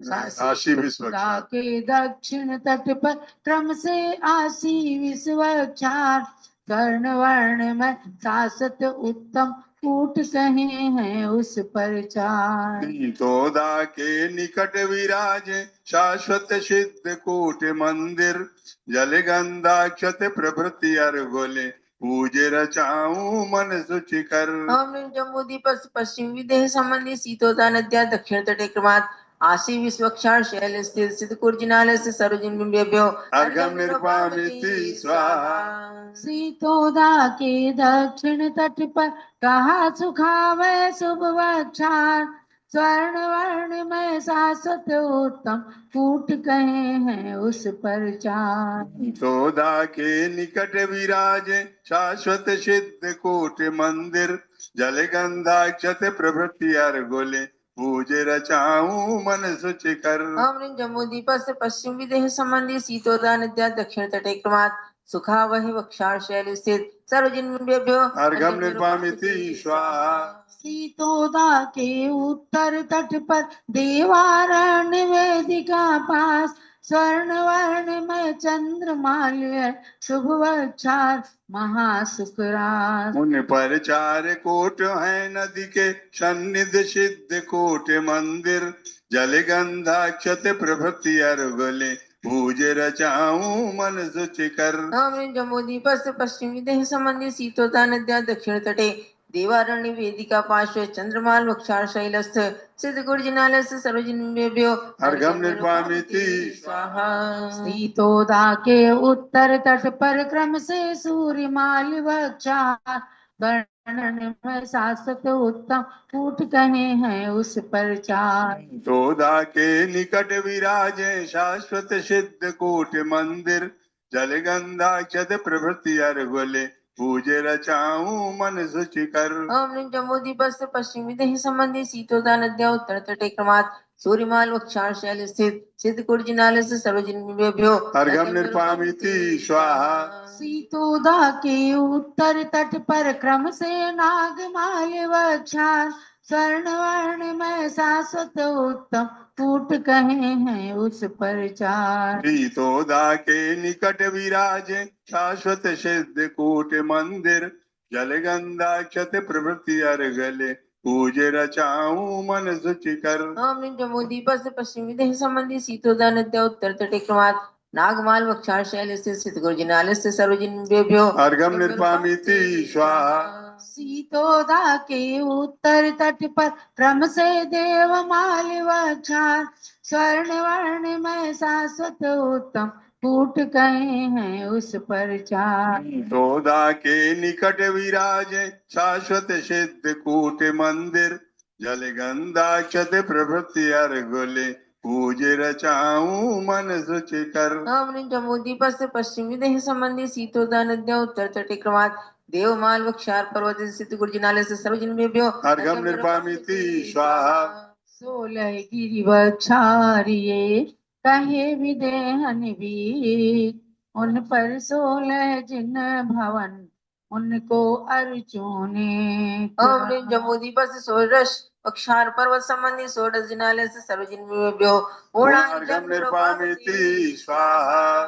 [SPEAKER 3] आशी विश्व
[SPEAKER 1] सीतोदा के दक्षिण तट पर क्रम से आशी विश्व वक्षार स्वर्ण वर्ण में शाश्वत उत्तम कूट कहे हैं उस पर चार।
[SPEAKER 3] सीतोदा के निकट विराजे शाश्वत सिद्ध कोटि मंदिर जल गंधाक्षत प्रभृति अर्घोले पूजे रचाऊं मन शुचि कर।
[SPEAKER 2] ओम ह्रीं जम्बूद्वीपस्थ पश्चिम विदेह संबंधी सीतोदा नद्या दक्षिण तटे क्रमात् आशी विश्वक्षार शैल स्थित सिद्धकुर्जिनालयस्य सर्वजनेभ्यो
[SPEAKER 3] अर्घम निर्वामिति स्वाहा।
[SPEAKER 1] सीतोदा के दक्षिण तट पर कहा सुखावे शुभ वक्षार स्वर्ण वर्ण में शाश्वत उत्तम कूट कहे हैं उस पर चार।
[SPEAKER 3] सीतोदा के निकट विराजे शाश्वत सिद्ध कोटि मंदिर जल गंधाक्षत प्रभृति अर्घोले पूजे रचाऊं मन शुचि कर।
[SPEAKER 2] ओम ह्रीं जम्बूद्वीपस्थ पश्चिम विदेह संबंधी सीतोदा नद्या दक्षिण तटे क्रमात् सुखावह वक्षार शैल स्थित सर्वजनेभ्यो
[SPEAKER 3] अर्घम निर्वामिति स्वाहा।
[SPEAKER 1] सीतोदा के उत्तर तट पर देवारण्य वेदिका पास स्वर्ण वर्ण में चंद्रमाल्य शुभ वक्षार महासुखरास।
[SPEAKER 3] उन पर चार कोट है नदी के सन्निध सिद्ध कोटि मंदिर जल गंधाक्षत प्रभृति अर्घोले पूजे रचाऊं मन शुचि कर।
[SPEAKER 2] ओम ह्रीं जम्बूद्वीपस्थ पश्चिम विदेह संबंधी सीतोदा नद्या दक्षिण तटे देवारण्य वेदिका पार्श्वे चंद्रमाल वक्षार शैलस्थ सिद्धकुर्जिनालयस्य सर्वजनेभ्यो
[SPEAKER 3] अर्घम निर्वामिति
[SPEAKER 2] स्वाहा।
[SPEAKER 1] सीतोदा के उत्तर तट पर क्रम से सूर्यमाल वक्षार वर्णन में शाश्वत उत्तम कूट कहे हैं उस पर चार।
[SPEAKER 3] सीतोदा के निकट विराजे शाश्वत सिद्ध कोटि मंदिर जल गंधाक्षत प्रभृति अर्घोले पूजे रचाऊं मन शुचि कर।
[SPEAKER 2] ओम ह्रीं जम्बूद्वीपस्थ पश्चिम विदेह संबंधी सीतोदा नद्या उत्तर तटे क्रमात् सूर्यमाल वक्षार शैल स्थित सिद्धकुर्जिनालयस्य सर्वजनेभ्यो
[SPEAKER 3] अर्घम निर्वामिति स्वाहा।
[SPEAKER 1] सीतोदा के उत्तर तट पर क्रम से नागमाल वक्षार स्वर्ण वर्ण में शाश्वत उत्तम कूट कहे हैं उस पर चार।
[SPEAKER 3] सीतोदा के निकट विराजे शाश्वत सिद्ध कोटि मंदिर जल गंधाक्षत प्रभृति अर्घले पूजे रचाऊं मन शुचि कर।
[SPEAKER 2] ओम ह्रीं जम्बूद्वीपस्थ पश्चिम विदेह संबंधी सीतोदा नद्या उत्तर तटे क्रमात् नागमाल वक्षार शैल स्थित सिद्धकुर्जिनालयस्य सर्वजनेभ्यो
[SPEAKER 3] अर्घम निर्वामिति स्वाहा।
[SPEAKER 1] सीतोदा के उत्तर तट पर क्रम से देवमाल वक्षार स्वर्ण वर्ण में शाश्वत उत्तम कूट कहे हैं उस पर चार।
[SPEAKER 3] तोदा के निकट विराजे शाश्वत सिद्ध कूट मंदिर जल गंधाक्षत प्रभृति अर्घुले पूज रचाऊं मन शुचि कर।
[SPEAKER 2] ओम जम्बूद्वीप से पश्चिम विदेह संबंधी सीतोदा नद्या उत्तर तटे क्रमात् देवमाल व क्षार पर्वत स्थित गुर्जिनालय से सर्वजन्मेभ्यो
[SPEAKER 3] अर्घम निर्वामिति स्वाहा।
[SPEAKER 1] 16 गिरि वक्षारिये कहे विदेहन वीर उन पर 16 जिन भवन उनको अर्जुने।
[SPEAKER 2] ओम जम्बूद्वीप से षोडश अक्षार पर्वत संबंधी षोडश जिनालय से सर्वजन्मेभ्यो
[SPEAKER 3] अर्घम निर्वामिति स्वाहा।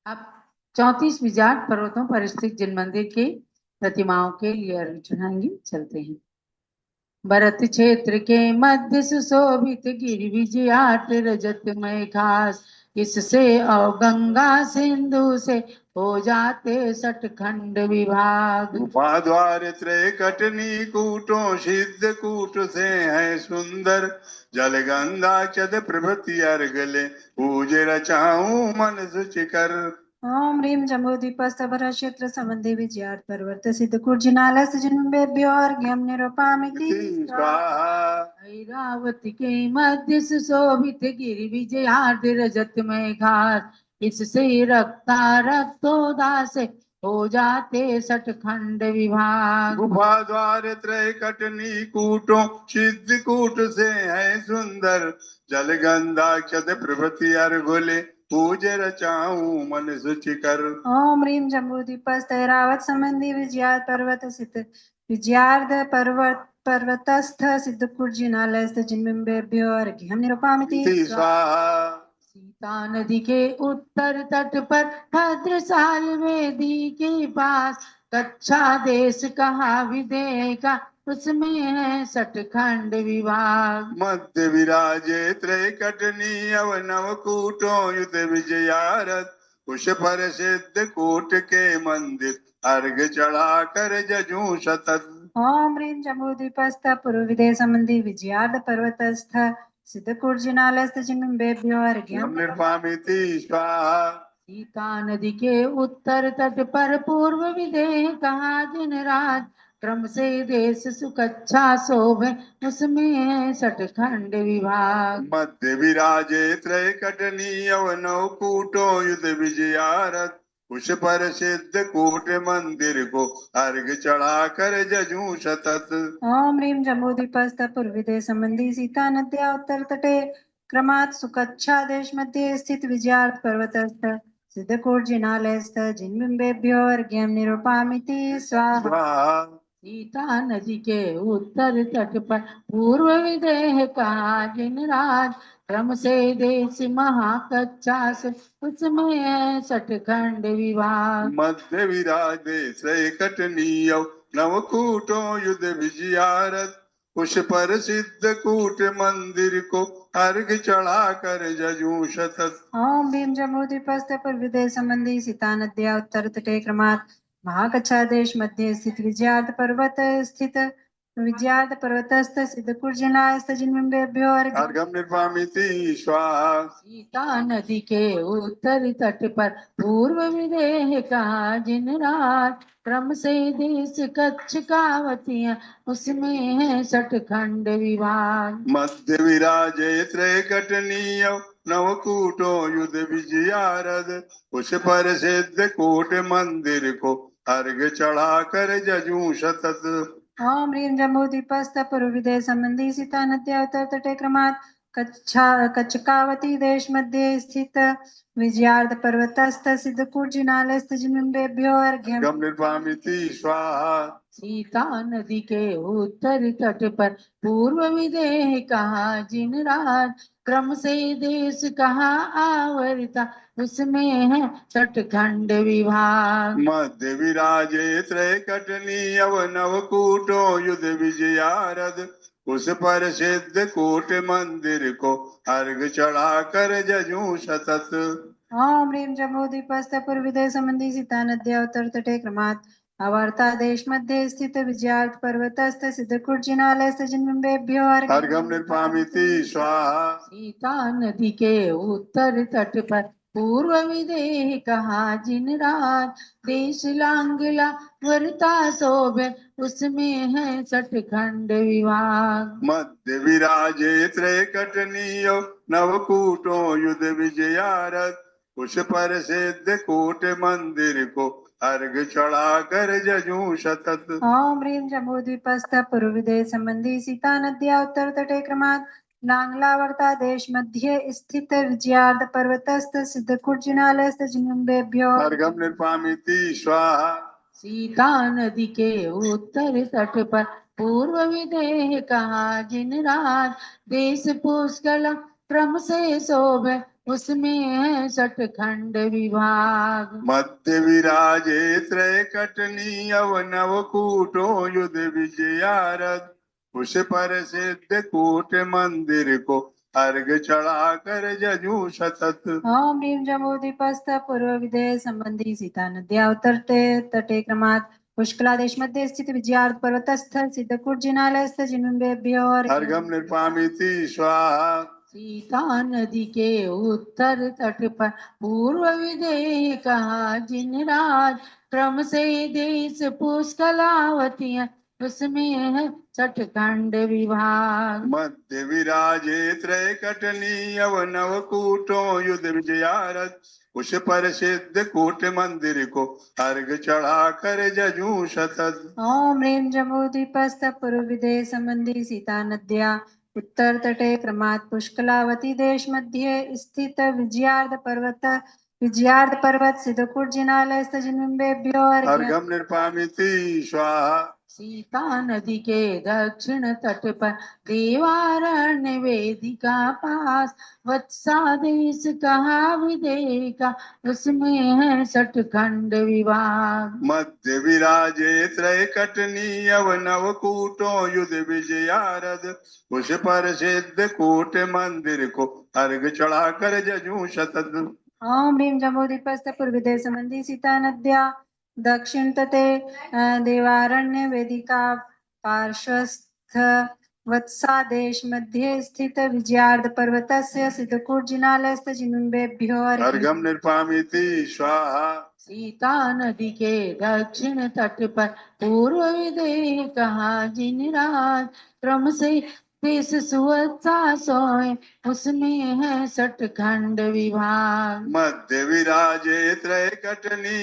[SPEAKER 1] अब 34 विजाट पर्वतों पर स्थित जिन मंदिर के प्रतिमाओं के लिए अर्घ्य चढ़ाएंगे। चलते हैं। भरत क्षेत्र के मध्य सुशोभित गिरि विजयाट रजतमय घास इससे और गंगा सिंधु से हो जाते सटखंड विभाग।
[SPEAKER 3] गुफा द्वार त्रय कटनी कूटों सिद्ध कूट से है सुंदर जल गंधाक्षत प्रभृति अर्घले पूज रचाऊं मन शुचि कर।
[SPEAKER 4] ओम ह्रीं जम्बूद्वीपस्थ भरत क्षेत्र संबंधी विजयाट पर्वत सिद्ध कुर्जिनालय जन्मेभ्यो अर्घ्यं निरूपयामि
[SPEAKER 3] स्वाहा।
[SPEAKER 1] ऐरावती के मध्य सुशोभित गिरि विजयाट रजतमय घास इससे रक्ता रक्तोदास हो जाते सटखंड विभाग।
[SPEAKER 3] गुफा द्वार त्रय कटनी कूटों सिद्ध कूट से है सुंदर जल गंधाक्षत प्रभृति अर्घुले पूज रचाऊं मन शुचि कर।
[SPEAKER 4] ओम ह्रीं जम्बूद्वीपस्थ ऐरावत संबंधी विजयाट पर्वत सिद्ध विजयार्ध पर्वतस्थ सिद्ध कुर्जिनालय जन्मेभ्यो अर्घ्यं निरूपयामि
[SPEAKER 3] स्वाहा।
[SPEAKER 1] सीता नदी के उत्तर तट पर भद्रसाल वेदी के पास कच्छा देश कहा विदेह का उसमें है सटखंड विभाग।
[SPEAKER 3] मध्य विराजे त्रय कटनी अवनव कूटों युत विजयारथ कुश पर सिद्ध कूट के मंदिर अर्घ चढ़ा कर जजू शतत।
[SPEAKER 4] ओम ह्रीं जम्बूद्वीपस्थ पूर्व विदेह संबंधी विजयार्ध पर्वतस्थ सिद्ध कुर्जिनालय जन्मेभ्यो अर्घ्यं
[SPEAKER 3] निर्वामिति स्वाहा।
[SPEAKER 1] सीता नदी के उत्तर तट पर पूर्व विदेह कहा जिन राज क्रम से देश सुकच्छा शोभे उसमें है सटखंड विभाग।
[SPEAKER 3] मध्य विराजे त्रय कटनी अवनव कूटो युद्ध विजयारथ उस पर सिद्ध कूट मंदिर को अर्घ चढ़ा कर जजू शतत।
[SPEAKER 4] ओम ह्रीं जम्बूद्वीपस्थ पूर्व विदेह संबंधी सीता नद्या उत्तर तटे क्रमात् सुकच्छा देश मध्ये स्थित विजयार्थ पर्वतस्थ सिद्ध कुर्जिनालयस्थ जन्मेभ्यो अर्घ्यं निरूपयामि स्वाहा।
[SPEAKER 1] सीता नदी के उत्तर तट पर पूर्व विदेह का जिन राज क्रम से देश महाकच्छा से उसमें है सटखंड विभाग।
[SPEAKER 3] मध्य विराजे त्रय कटनी नव कूटो युद्ध विजयारथ उस पर सिद्ध कूट मंदिर को अर्घ चढ़ा कर जजू शतत।
[SPEAKER 4] ओम ह्रीं जम्बूद्वीपस्थ पूर्व विदेह संबंधी सीता नद्या उत्तर तटे क्रमात् महाकच्छा देश मध्ये स्थित विजयार्थ पर्वतस्थ सिद्ध कुर्जिनालय जन्मेभ्यो
[SPEAKER 3] अर्घ्यं निर्वामिति स्वाहा।
[SPEAKER 1] सीता नदी के उत्तर तट पर पूर्व विदेह का जिन राज क्रम से देश कच्छ कावतियां उसमें है सटखंड विभाग।
[SPEAKER 3] मध्य विराजे त्रय कटनी नव कूटो युद्ध विजयारथ उस पर सिद्ध कूट मंदिर को अर्घ चढ़ा कर जजू शतत।
[SPEAKER 4] ओम ह्रीं जम्बूद्वीपस्थ पूर्व विदेह संबंधी सीता नद्या उत्तर तटे क्रमात् कच्छकावती देश मध्ये स्थित विजयार्ध पर्वतस्थ सिद्ध कुर्जिनालय जन्मेभ्यो अर्घ्यं
[SPEAKER 3] निर्वामिति स्वाहा।
[SPEAKER 1] सीता नदी के उत्तर तट पर पूर्व विदेह कहा जिन राज क्रम से देश कहा आवरता उसमें है सटखंड विभाग।
[SPEAKER 3] मध्य विराजे त्रय कटनी अवनव कूटो युद्ध विजयारथ उस पर सिद्ध कूट मंदिर को अर्घ चढ़ा कर जजू शतत।
[SPEAKER 4] ओम ह्रीं जम्बूद्वीपस्थ पूर्व विदेह संबंधी सीता नद्या उत्तर तटे क्रमात् अवर्ता देश मध्ये स्थित विजयार्थ पर्वतस्थ सिद्धकूट जिनालयस्थ जिन्बिंबेभ्यो
[SPEAKER 3] अर्घम निर्पामिति स्वाहा।
[SPEAKER 1] सीता नदी के उत्तर तट पर पूर्व विदेह कहा जिन राज देश लांगला वरता शोभे उसमें है सठखंड विभाग।
[SPEAKER 3] मध्य विराजे त्रैकटनीयो नवकूटो युद्ध विजयारथ उस पर सिद्ध कूट मंदिर को अर्घ चढ़ा कर जजू शतत।
[SPEAKER 4] ओम ह्रीं जम्बूद्वीपस्थ पूर्वविदेह संबंधी सीता नद्या उत्तर तटे क्रमात् लांगलावर्ता देश मध्ये स्थित विजयार्थ पर्वतस्थ सिद्धकूट जिनालयस्थ जिन्बिंबेभ्यो
[SPEAKER 3] अर्घम निर्पामिति स्वाहा।
[SPEAKER 1] सीता नदी के उत्तर तट पर पूर्व विदेह कहा जिन राज देश पुष्कल क्रम से शोभे उसमें है सठखंड विभाग।
[SPEAKER 3] मध्य विराजे त्रैकटनी नवकूटो युद्ध विजयारथ उस पर सिद्ध कूट मंदिर को अर्घ चढ़ा कर जजू शतत।
[SPEAKER 4] ओम ह्रीं जम्बूद्वीपस्थ पूर्वविदेह संबंधी सीता नद्या उत्तर तटे क्रमात् पुष्कला देश मध्ये स्थित विजयार्थ पर्वतस्थ सिद्धकूट जिनालयस्थ जिन्बिंबेभ्यो
[SPEAKER 3] अर्घम निर्पामिति स्वाहा।
[SPEAKER 1] सीता नदी के उत्तर तट पर पूर्व विदेह कहा जिन राज क्रम से देश पुष्कलावती है उसमें है सठखंड विभाग।
[SPEAKER 3] मध्य विराजे त्रैकटनी नवकूटो युद्ध विजयारथ उस पर सिद्ध कूट मंदिर को अर्घ चढ़ा कर जजू शतत।
[SPEAKER 4] ओम ह्रीं जम्बूद्वीपस्थ पूर्वविदेह संबंधी सीता नद्या उत्तर तटे क्रमात् पुष्कलावती देश मध्ये स्थित विजयार्थ पर्वत सिद्धकूट जिनालयस्थ जिन्बिंबेभ्यो
[SPEAKER 3] अर्घम निर्पामिति स्वाहा।
[SPEAKER 1] सीता नदी के दक्षिण तट पर देवारण्य वेदिका पास वत्सा देश कहा विदेह का उसमें है सठखंड विभाग।
[SPEAKER 3] मध्य विराजे त्रैकटनी नवकूटो युद्ध विजयारथ उस पर सिद्ध कूट मंदिर को अर्घ चढ़ा कर जजू शतत।
[SPEAKER 4] ओम ह्रीं जम्बूद्वीपस्थ पूर्वविदेह संबंधी सीता नद्या दक्षिण तटे देवारण्य वेदिका पार्श्वस्थ वत्सा देश मध्ये स्थित विजयार्थ पर्वतस्य सिद्धकूट जिनालयस्थ जिन्बिंबेभ्यो
[SPEAKER 3] अर्घम निर्पामिति स्वाहा।
[SPEAKER 1] सीता नदी के दक्षिण तट पर पूर्व विदेह कहा जिन राज क्रम से देश सुवत्सा सोए उसमें है सठखंड विभाग।
[SPEAKER 3] मध्य विराजे त्रैकटनी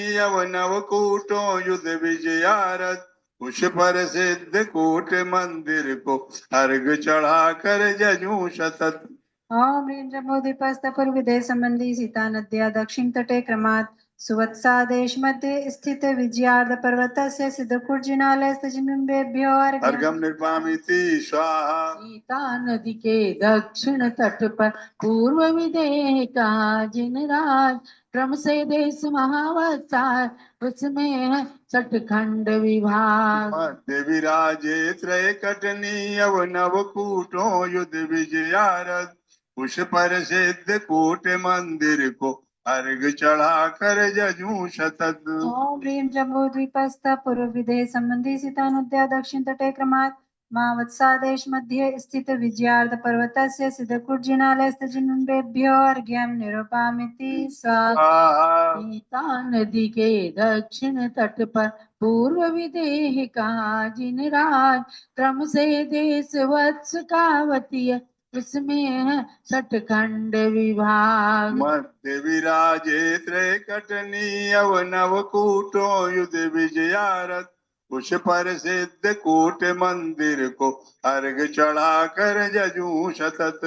[SPEAKER 3] नवकूटो युद्ध विजयारथ उस पर सिद्ध कूट मंदिर को अर्घ चढ़ा कर जजू शतत।
[SPEAKER 4] ओम ह्रीं जम्बूद्वीपस्थ पूर्वविदेह संबंधी सीता नद्या दक्षिण तटे क्रमात् सुवत्सा देश मध्ये स्थित विजयार्थ पर्वतस्य सिद्धकूट जिनालयस्थ जिन्बिंबेभ्यो
[SPEAKER 3] अर्घम निर्पामिति स्वाहा।
[SPEAKER 1] सीता नदी के दक्षिण तट पर पूर्व विदेह कहा जिन राज क्रम से देश महावतार उसमें है सठखंड विभाग।
[SPEAKER 3] मध्य विराजे त्रैकटनी नवकूटो युद्ध विजयारथ उस पर सिद्ध कूट मंदिर को अर्घ चढ़ा कर जजू शतत।
[SPEAKER 4] ओम ह्रीं जम्बूद्वीपस्थ पूर्वविदेह संबंधी सीता नद्या दक्षिण तटे क्रमात् महावत्सा देश मध्ये स्थित विजयार्थ पर्वतस्य सिद्धकूट जिनालयस्थ जिन्बिंबेभ्यो अर्घ्यं निरूपयामि स्वाहा।
[SPEAKER 1] सीता नदी के दक्षिण तट पर पूर्व विदेह कहा जिन राज क्रम से देश वत्स कावती उसमें है सठखंड विभाग।
[SPEAKER 3] मध्य विराजे त्रैकटनी नवकूटो युद्ध विजयारथ उस पर सिद्ध कूट मंदिर को अर्घ चढ़ा कर जजू शतत।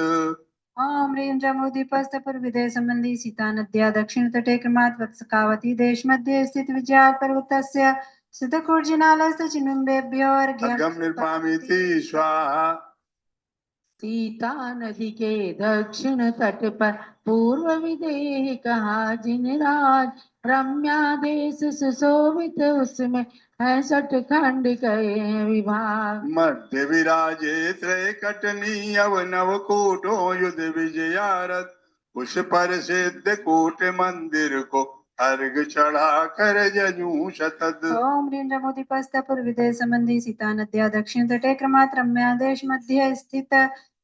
[SPEAKER 4] ओम ह्रीं जम्बूद्वीपस्थ पूर्वविदेह संबंधी सीता नद्या दक्षिण तटे क्रमात् वत्सकावती देश मध्ये स्थित विजयार्थ पर्वतस्य सिद्धकूट जिनालयस्थ जिन्बिंबेभ्यो
[SPEAKER 3] अर्घम निर्पामिति स्वाहा।
[SPEAKER 1] सीता नदी के दक्षिण तट पर पूर्व विदेह कहा जिन राज रम्या देश सुशोभित उसमें है सठखंड कहे विभाग।
[SPEAKER 3] मध्य विराजे त्रैकटनी नवकूटो युद्ध विजयारथ उस पर सिद्ध कूट मंदिर को अर्घ चढ़ा कर जजू शतत।
[SPEAKER 4] ओम ह्रीं जम्बूद्वीपस्थ पूर्वविदे संबंधी सीता नद्या दक्षिण तटे क्रमात् रम्यादेश मध्ये स्थित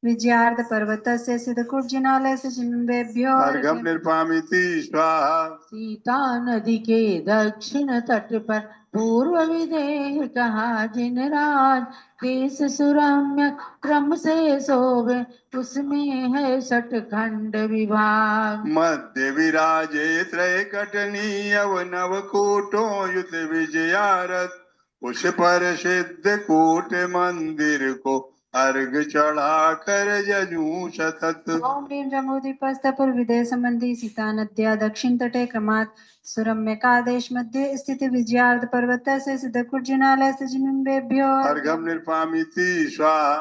[SPEAKER 4] विजयार्ध पर्वतस्य सिद्धकुर्जिनालयस्य जिन्वेभ्यो
[SPEAKER 3] अर्घम निर्पामिति स्वाहा।
[SPEAKER 1] सीता नदी के दक्षिण तट पर पूर्व विदेह कहा जिन राज देश सुरम्य क्रम से शोभे उसमें है सटखंड विभाग।
[SPEAKER 3] मध्य विराजे त्रय कटनीयव नव कोटो युत विजयारथ उस पर सिद्ध कोट मंदिर को अर्घ चढ़ा कर जजू शतत।
[SPEAKER 4] ओम ह्रीं जम्बूद्वीपस्थ पूर्वविदे संबंधी सीता नद्या दक्षिण तटे क्रमात् सुरम्यकादेश मध्ये स्थित विजयार्ध पर्वतस्य सिद्धकुर्जिनालयस्य जिन्वेभ्यो
[SPEAKER 3] अर्घम निर्पामिति स्वाहा।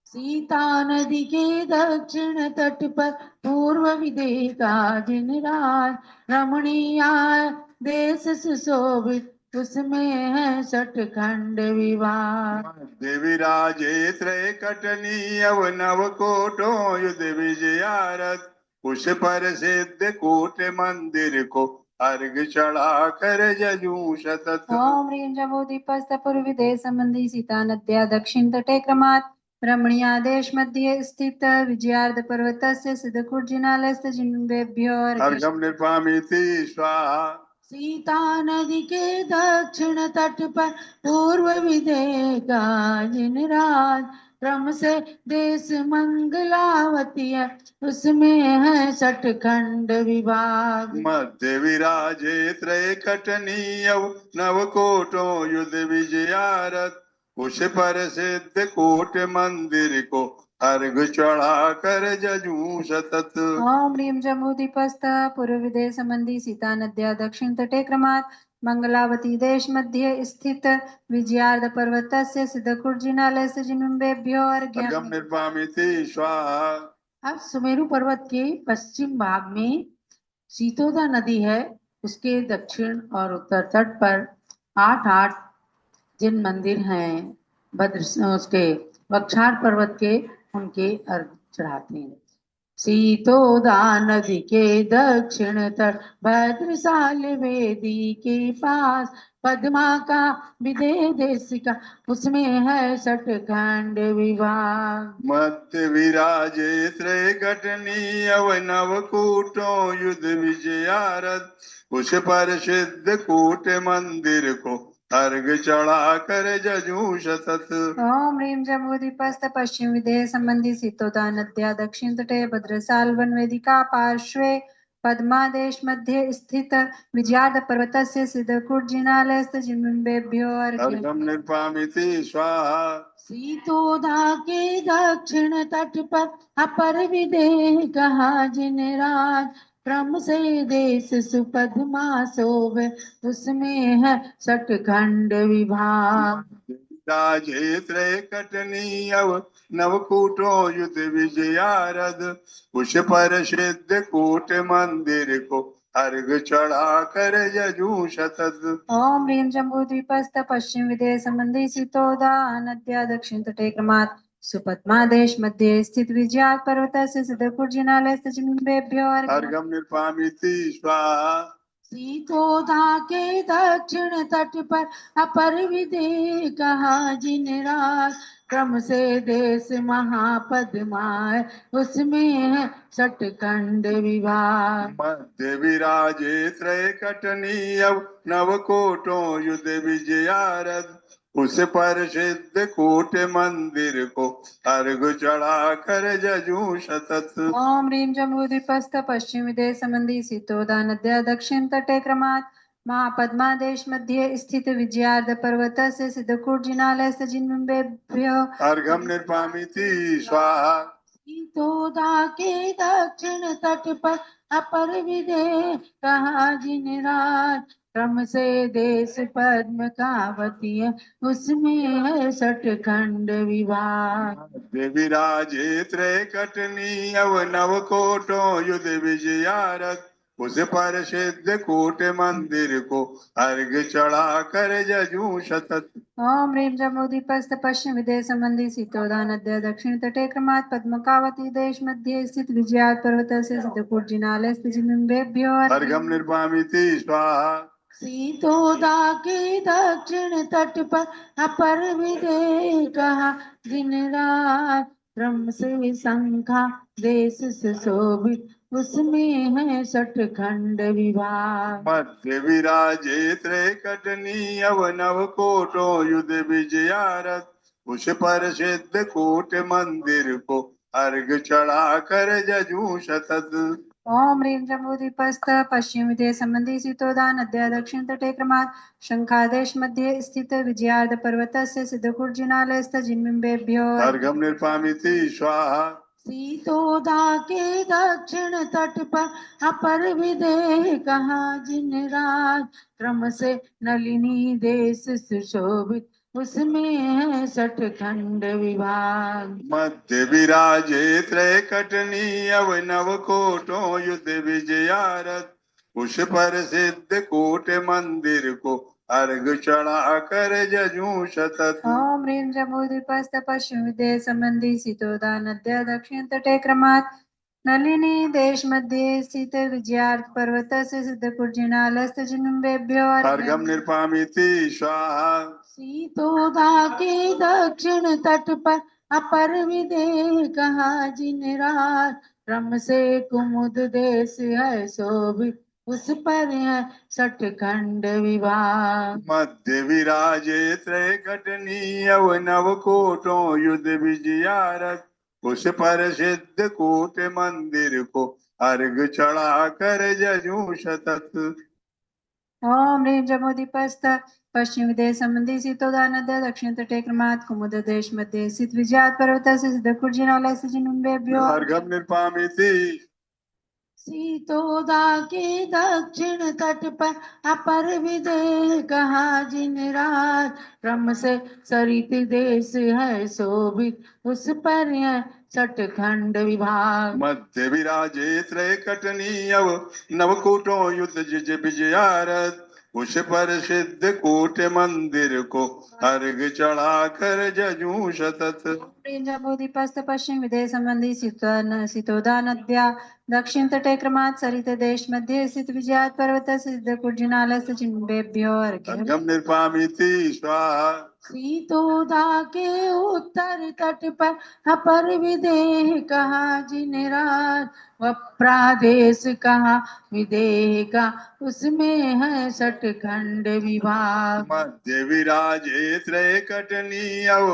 [SPEAKER 1] सीता नदी के दक्षिण तट पर पूर्व विदेह का जिन राज रमणीय देश सुशोभित उसमें है सटखंड विवाह।
[SPEAKER 3] देवी राजे त्रय कटनीयव नव कोटो युध विजयारथ उस पर सिद्ध कोट मंदिर को अर्घ चढ़ा कर जजू शतत।
[SPEAKER 4] ओम ह्रीं जम्बूद्वीपस्थ पूर्वविदे संबंधी सीता नद्या दक्षिण तटे क्रमात् रमणीयादेश मध्ये स्थित विजयार्ध पर्वतस्य सिद्धकुर्जिनालयस्य जिन्वेभ्यो
[SPEAKER 3] अर्घम निर्पामिति स्वाहा।
[SPEAKER 1] सीता नदी के दक्षिण तट पर पूर्व विदेह का जिन राज क्रम से देश मंगलावती है उसमें है सटखंड विभाग।
[SPEAKER 3] मध्य विराजे त्रय कटनीयव नव कोटो युध विजयारथ उस पर सिद्ध कोट मंदिर को अर्घ चढ़ा कर जजू शतत।
[SPEAKER 4] ओम ह्रीं जम्बूद्वीपस्थ पूर्वविदे संबंधी सीता नद्या दक्षिण तटे क्रमात् मंगलावती देश मध्ये स्थित विजयार्ध पर्वतस्य सिद्धकुर्जिनालयस्य जिन्वेभ्यो
[SPEAKER 3] अर्घम
[SPEAKER 4] अर्घ्यम्
[SPEAKER 3] निर्पामिति स्वाहा।
[SPEAKER 1] अब सुमेरु पर्वत के पश्चिम भाग में सीतोदा नदी है, उसके दक्षिण और उत्तर तट पर 8 जिन मंदिर हैं भद्र उसके वक्षार पर्वत के उनके अर्घ चढ़ाते हैं। सीतोदा नदी के दक्षिण तट भद्रसाल वेदी के पास पद्मा का विदेह देशिका उसमें है सटखंड विभाग।
[SPEAKER 3] मध्य विराजे त्रय कटनीयव नव कोटो युध विजयारथ उस पर सिद्ध कोट मंदिर को अर्घ चढ़ा कर जजू शतत।
[SPEAKER 4] ओम ह्रीं जम्बूद्वीपस्थ पश्चिम विदेह संबंधी सीतोदा नद्या दक्षिण तटे भद्रसाल वन वेदिका पार्श्वे पद्मादेश मध्ये स्थित विजयार्ध पर्वतस्य सिद्धकुर्जिनालयस्य जिन्वेभ्यो अर्घ्यम्
[SPEAKER 3] अर्घम निर्पामिति स्वाहा।
[SPEAKER 1] सीतोदा के दक्षिण तट पर अपर विदेह कहा जिन राज क्रम से देश सुपद्मा शोभे उसमें है सटखंड विभाग।
[SPEAKER 3] राजे त्रय कटनीयव नव कोटो युध विजयारथ उस पर सिद्ध कोट मंदिर को अर्घ चढ़ा कर जजू शतत।
[SPEAKER 4] ओम ह्रीं जम्बूद्वीपस्थ पश्चिम विदेह संबंधी सीतोदा नद्या दक्षिण तटे क्रमात् सुपद्मादेश मध्ये स्थित विजयार्ध पर्वतस्य सिद्धकुर्जिनालयस्य जिन्वेभ्यो अर्घ्यम्
[SPEAKER 3] अर्घम निर्पामिति स्वाहा।
[SPEAKER 1] सीतोदा के दक्षिण तट पर अपर विदेह कहा जिन राज क्रम से देश महापद्माय उसमें है सटखंड विभाग।
[SPEAKER 3] मध्य विराजे त्रय कटनीयव नव कोटो युध विजयारथ उस पर सिद्ध कोट मंदिर को अर्घ चढ़ा कर जजू शतत।
[SPEAKER 4] ओम ह्रीं जम्बूद्वीपस्थ पश्चिम विदेह संबंधी सीतोदा नद्या दक्षिण तटे क्रमात् महापद्मादेश मध्ये स्थित विजयार्ध पर्वतस्य सिद्धकुर्जिनालयस्य जिन्वेभ्यो
[SPEAKER 3] अर्घम निर्पामिति स्वाहा।
[SPEAKER 1] सीतोदा के दक्षिण तट पर अपर विदेह कहा जिन राज क्रम से देश पद्म कावती है उसमें है सटखंड विभाग।
[SPEAKER 3] देवी राजे त्रय कटनीयव नव कोटो युध विजयारथ उस पर सिद्ध कूट मंदिर को अर्घ चढ़ा कर जजू शतत।
[SPEAKER 4] ओम ह्रीं जम्बूद्वीपस्थ पश्चिम विदेश संबंधी शीतोदा नद्या दक्षिण तटे क्रमात् पद्मकावती देश मध्ये स्थित विजयात पर्वतस्य सिद्धकूट जिनालय स्थित बिंबेभ्यो
[SPEAKER 3] अर्घम निर्वामिति स्वाहा।
[SPEAKER 1] सीतोदा के दक्षिण तट पर अपर विदे कहा दिन रात ब्रह्म से शंखा देश सुशोभित उसमें है सठ खंड विभाग।
[SPEAKER 3] मध्य विराजे त्रैकटनी अवनव कोटो युद्ध विजयारथ उस पर सिद्ध कूट मंदिर को अर्घ चढ़ा कर जजू शतत।
[SPEAKER 4] ओम ह्रीं जम्बूद्वीपस्थ पश्चिम विदेश संबंधी शीतोदा नद्या दक्षिण तटे क्रमात् शंखादेश मध्ये स्थित विजयार्ध पर्वतस्य सिद्धकूट जिनालय स्थित जिन्बिंबेभ्यो
[SPEAKER 3] अर्घम निर्वामिति स्वाहा।
[SPEAKER 1] सीतोदा के दक्षिण तट पर अपर विदेह कहा जिन राज क्रम से नलिनी देश सुशोभित उसमें है सठ खंड विभाग।
[SPEAKER 3] मध्य विराजे त्रैकटनी अवनव कोटो युद्ध विजयारथ उस पर सिद्ध कूट मंदिर को अर्घ चढ़ा कर जजू शतत।
[SPEAKER 4] ओम ह्रीं जम्बूद्वीपस्थ पश्चिम विदेश संबंधी शीतोदा नद्या दक्षिण तटे क्रमात् नलिनी देश मध्ये स्थित विजयार्थ पर्वतस्य सिद्धकूट जिनालय स्थित जिन्बिंबेभ्यो
[SPEAKER 3] अर्घम निर्वामिति स्वाहा।
[SPEAKER 1] सीतोदा के दक्षिण तट पर अपर विदेह कहा जिन राज क्रम से कुमुद देश है शोभित उस पर है सठ खंड विभाग।
[SPEAKER 3] मध्य विराजे त्रैकटनी अवनव कोटो युद्ध विजयारथ उस पर सिद्ध कूट मंदिर को अर्घ चढ़ा कर जजू शतत।
[SPEAKER 4] ओम ह्रीं जम्बूद्वीपस्थ पश्चिम विदेश संबंधी शीतोदा नद्या दक्षिण तटे क्रमात् कुमुद देश मध्ये स्थित विजयात पर्वतस्य सिद्धकूट जिनालय स्थित जिन्बिंबेभ्यो
[SPEAKER 3] अर्घम निर्वामिति।
[SPEAKER 1] सीतोदा के दक्षिण तट पर अपर विदेह कहा जिन राज क्रम से सरित देश है शोभित उस पर है सठ खंड विभाग।
[SPEAKER 3] मध्य विराजे त्रैकटनी अव नवकूटो युद्ध जिज विजयारथ उस पर सिद्ध कूट मंदिर को अर्घ चढ़ा कर जजू शतत।
[SPEAKER 4] ह्रीं जम्बूद्वीपस्थ पश्चिम विदेश संबंधी शीतोदा नद्या दक्षिण तटे क्रमात् सरित देश मध्ये स्थित विजयात पर्वतस्य सिद्धकूट जिनालय स्थित जिन्बिंबेभ्यो अर्घ्यम्।
[SPEAKER 3] अर्घम निर्वामिति स्वाहा।
[SPEAKER 1] सीतोदा के उत्तर तट पर अपर विदेह कहा जिन राज व प्रादेश कहा विदेह का उसमें है सठ खंड विभाग।
[SPEAKER 3] मध्य विराजे त्रैकटनी अव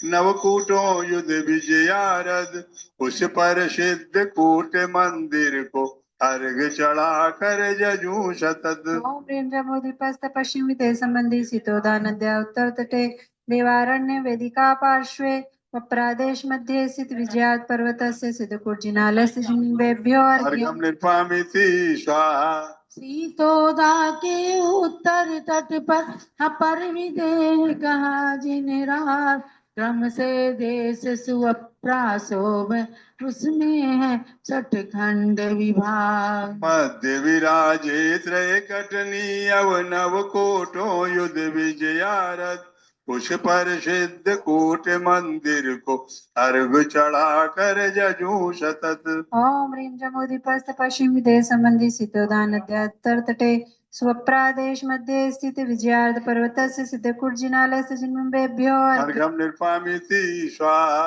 [SPEAKER 3] नवकूटो युद्ध विजयारथ उस पर सिद्ध कूट मंदिर को अर्घ चढ़ा कर जजू शतत।
[SPEAKER 4] ओम ह्रीं जम्बूद्वीपस्थ पश्चिम विदेश संबंधी शीतोदा नद्या उत्तर तटे देवारण्य वेदिका पार्श्वे व प्रादेश मध्ये स्थित विजयात पर्वतस्य सिद्धकूट जिनालय स्थित जिन्बिंबेभ्यो अर्घ्यम्।
[SPEAKER 3] अर्घम निर्वामिति स्वाहा।
[SPEAKER 1] सीतोदा के उत्तर तट पर अपर विदेह कहा जिन राज क्रम से देश सुअप्रासो में उसमें है सठ खंड विभाग।
[SPEAKER 3] मध्य विराजे त्रैकटनी अव नव कोटो युद्ध विजयारथ उस पर सिद्ध कूट मंदिर को अर्घ चढ़ा कर जजू शतत।
[SPEAKER 4] ओम ह्रीं जम्बूद्वीपस्थ पश्चिम विदेश संबंधी शीतोदा नद्या उत्तर तटे स्वप्रादेश मध्ये स्थित विजयार्ध पर्वतस्य सिद्धकूट जिनालय स्थित जिन्बिंबेभ्यो अर्घ्यम्।
[SPEAKER 3] अर्घम निर्वामिति स्वाहा।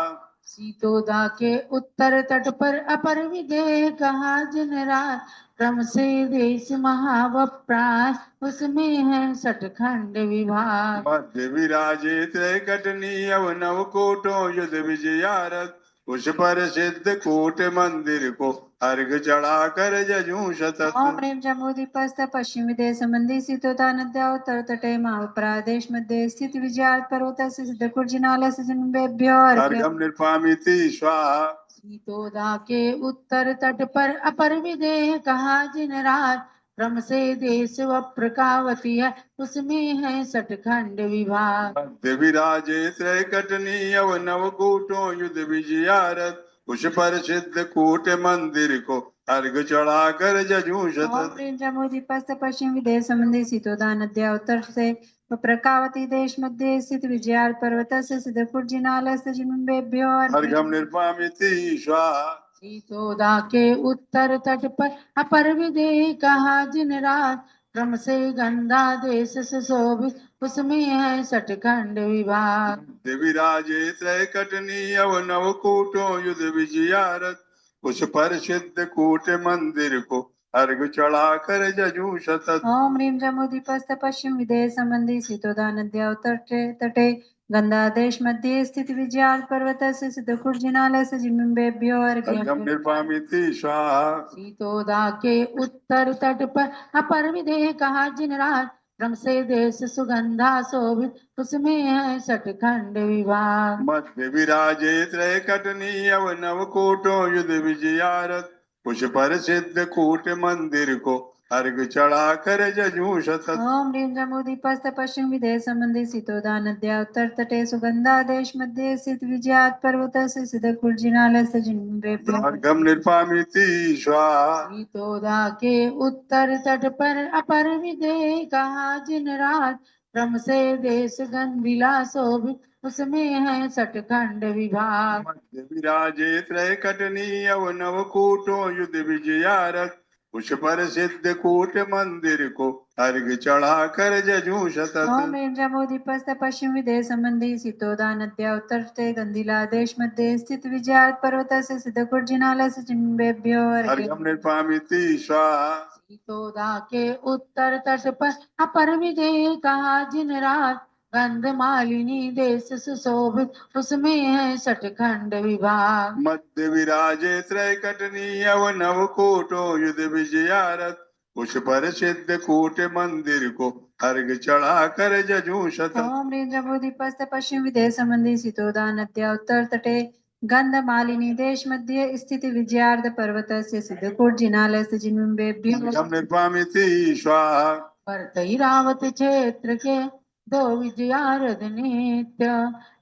[SPEAKER 1] सीतोदा के उत्तर तट पर अपर विदेह कहा जिन राज क्रम से देश महावप्राय उसमें है सठ खंड विभाग।
[SPEAKER 3] मध्य विराजे त्रैकटनी अव नव कोटो युद्ध विजयारथ उस पर सिद्ध कूट मंदिर को अर्घ चढ़ा कर जजू शतत।
[SPEAKER 4] ओम ह्रीं जम्बूद्वीपस्थ पश्चिम विदेश संबंधी शीतोदा नद्या उत्तर तटे महाप्रदेश मध्ये स्थित विजयार्थ पर्वतस्य सिद्धकूट जिनालय स्थित जिन्बिंबेभ्यो अर्घ्यम्।
[SPEAKER 3] अर्घम निर्वामिति स्वाहा।
[SPEAKER 1] सीतोदा के उत्तर तट पर अपर विदेह कहा जिन राज क्रम से देश व प्रकावती है उसमें है सठ खंड विभाग।
[SPEAKER 3] मध्य विराजे त्रैकटनी अव नव कूटो युद्ध विजयारथ उस पर सिद्ध कूट मंदिर को अर्घ चढ़ाकर जजूषत।
[SPEAKER 4] ओम ह्रीं जम्बूद्वीपस्थ पश्चिम विदेश संबंधी शीतोदा नद्या उत्तर से व प्रकावती देश मध्य स्थित विजयार्थ पर्वत से सिद्धपुर जिनालयस्थ जिम्बेभ्यो
[SPEAKER 3] अर्घम निर्पामिति स्वाहा।
[SPEAKER 1] सीतोदा के उत्तर तट पर अपर विदेह कहा जिन रात क्रम से गंधा देश सुशोभित उसमें है सटखंड विभाग।
[SPEAKER 3] विराजे त्रय कटनी अव नव कूटो युद्ध विजयारथ उस पर सिद्ध कूट मंदिर को अर्घ चढ़ाकर जजूषत।
[SPEAKER 4] ओम ह्रीं जम्बूद्वीपस्थ पश्चिम विदेश संबंधी शीतोदा नद्या उत्तर तटे गंगा देश मध्य स्थित विजयार्थ पर्वत से सिद्धपुर जिनालय से जिम्बेभ्यो
[SPEAKER 3] अर्घम निर्पामिति स्वाहा।
[SPEAKER 1] सीतोदा के उत्तर तट पर अपर विदेह कहा जिन रात क्रम से देश सुगंधा शोभित उसमें है सटखंड विभाग।
[SPEAKER 3] मध्य विराजे त्रय कटनी अव नव कोटो युद्ध विजयारथ उस पर सिद्ध कूट मंदिर को अर्घ चढ़ाकर जजूषत।
[SPEAKER 4] ओम ह्रीं जम्बूद्वीपस्थ पश्चिम विदेश संबंधी शीतोदा नद्या उत्तर तटे सुगंधा देश मध्य स्थित विजयार्थ पर्वत से सिद्धपुर जिनालय से जिम्बेभ्यो
[SPEAKER 3] अर्घम निर्पामिति स्वाहा।
[SPEAKER 1] सीतोदा के उत्तर तट पर अपर विदेह कहा जिन रात क्रम से देश गंभिला शोभित उसमें है सटखंड विभाग।
[SPEAKER 3] मध्य विराजे त्रय कटनी अव नव कूटो युद्ध विजयारथ उस पर सिद्ध कूट मंदिर को अर्घ चढ़ाकर जजूषत।
[SPEAKER 4] ओम ह्रीं जम्बूद्वीपस्थ पश्चिम विदेश संबंधी शीतोदा नद्या उत्तर से गंधिला देश मध्य स्थित विजयार्थ पर्वत से सिद्धपुर जिनालय से जिम्बेभ्यो
[SPEAKER 3] अर्घम निर्पामिति स्वाहा।
[SPEAKER 1] सीतोदा के उत्तर तट पर अपर विदेह कहा जिन रात गंधमालिनी देश सुशोभित उसमें है सटखंड विभाग।
[SPEAKER 3] मध्य विराजे त्रय कटनी अव नव कोटो युद्ध विजयारथ उस पर सिद्ध कूट मंदिर को अर्घ चढ़ाकर जजूषत।
[SPEAKER 4] ओम ह्रीं जम्बूद्वीपस्थ पश्चिम विदेश संबंधी शीतोदा नद्या उत्तर तटे गंधमालिनी देश मध्य स्थित विजयार्थ पर्वत से सिद्धपुर जिनालय से जिम्बेभ्यो
[SPEAKER 3] अर्घम निर्पामिति स्वाहा।
[SPEAKER 1] परतई रावत क्षेत्र के दो विजयारद नित्य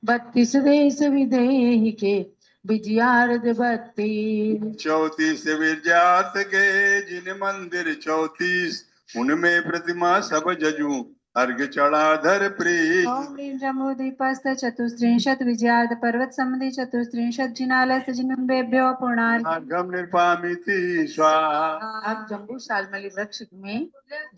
[SPEAKER 1] 32 देश विदेही के विजयारद 32।
[SPEAKER 3] 34 विद्यार्थ के जिन मंदिर 34 उनमें प्रतिमा सब जजू अर्घ चढ़ाधर प्री।
[SPEAKER 4] ओम ह्रीं जम्बूद्वीपस्थ चतुस्त्रिंशत् विजयार्थ पर्वत संबंधी चतुस्त्रिंशत् जिनालय से जिम्बेभ्यो पूर्णार्घ
[SPEAKER 3] अर्घम निर्पामिति स्वाहा।
[SPEAKER 1] अब जम्बू शालमली वृक्ष में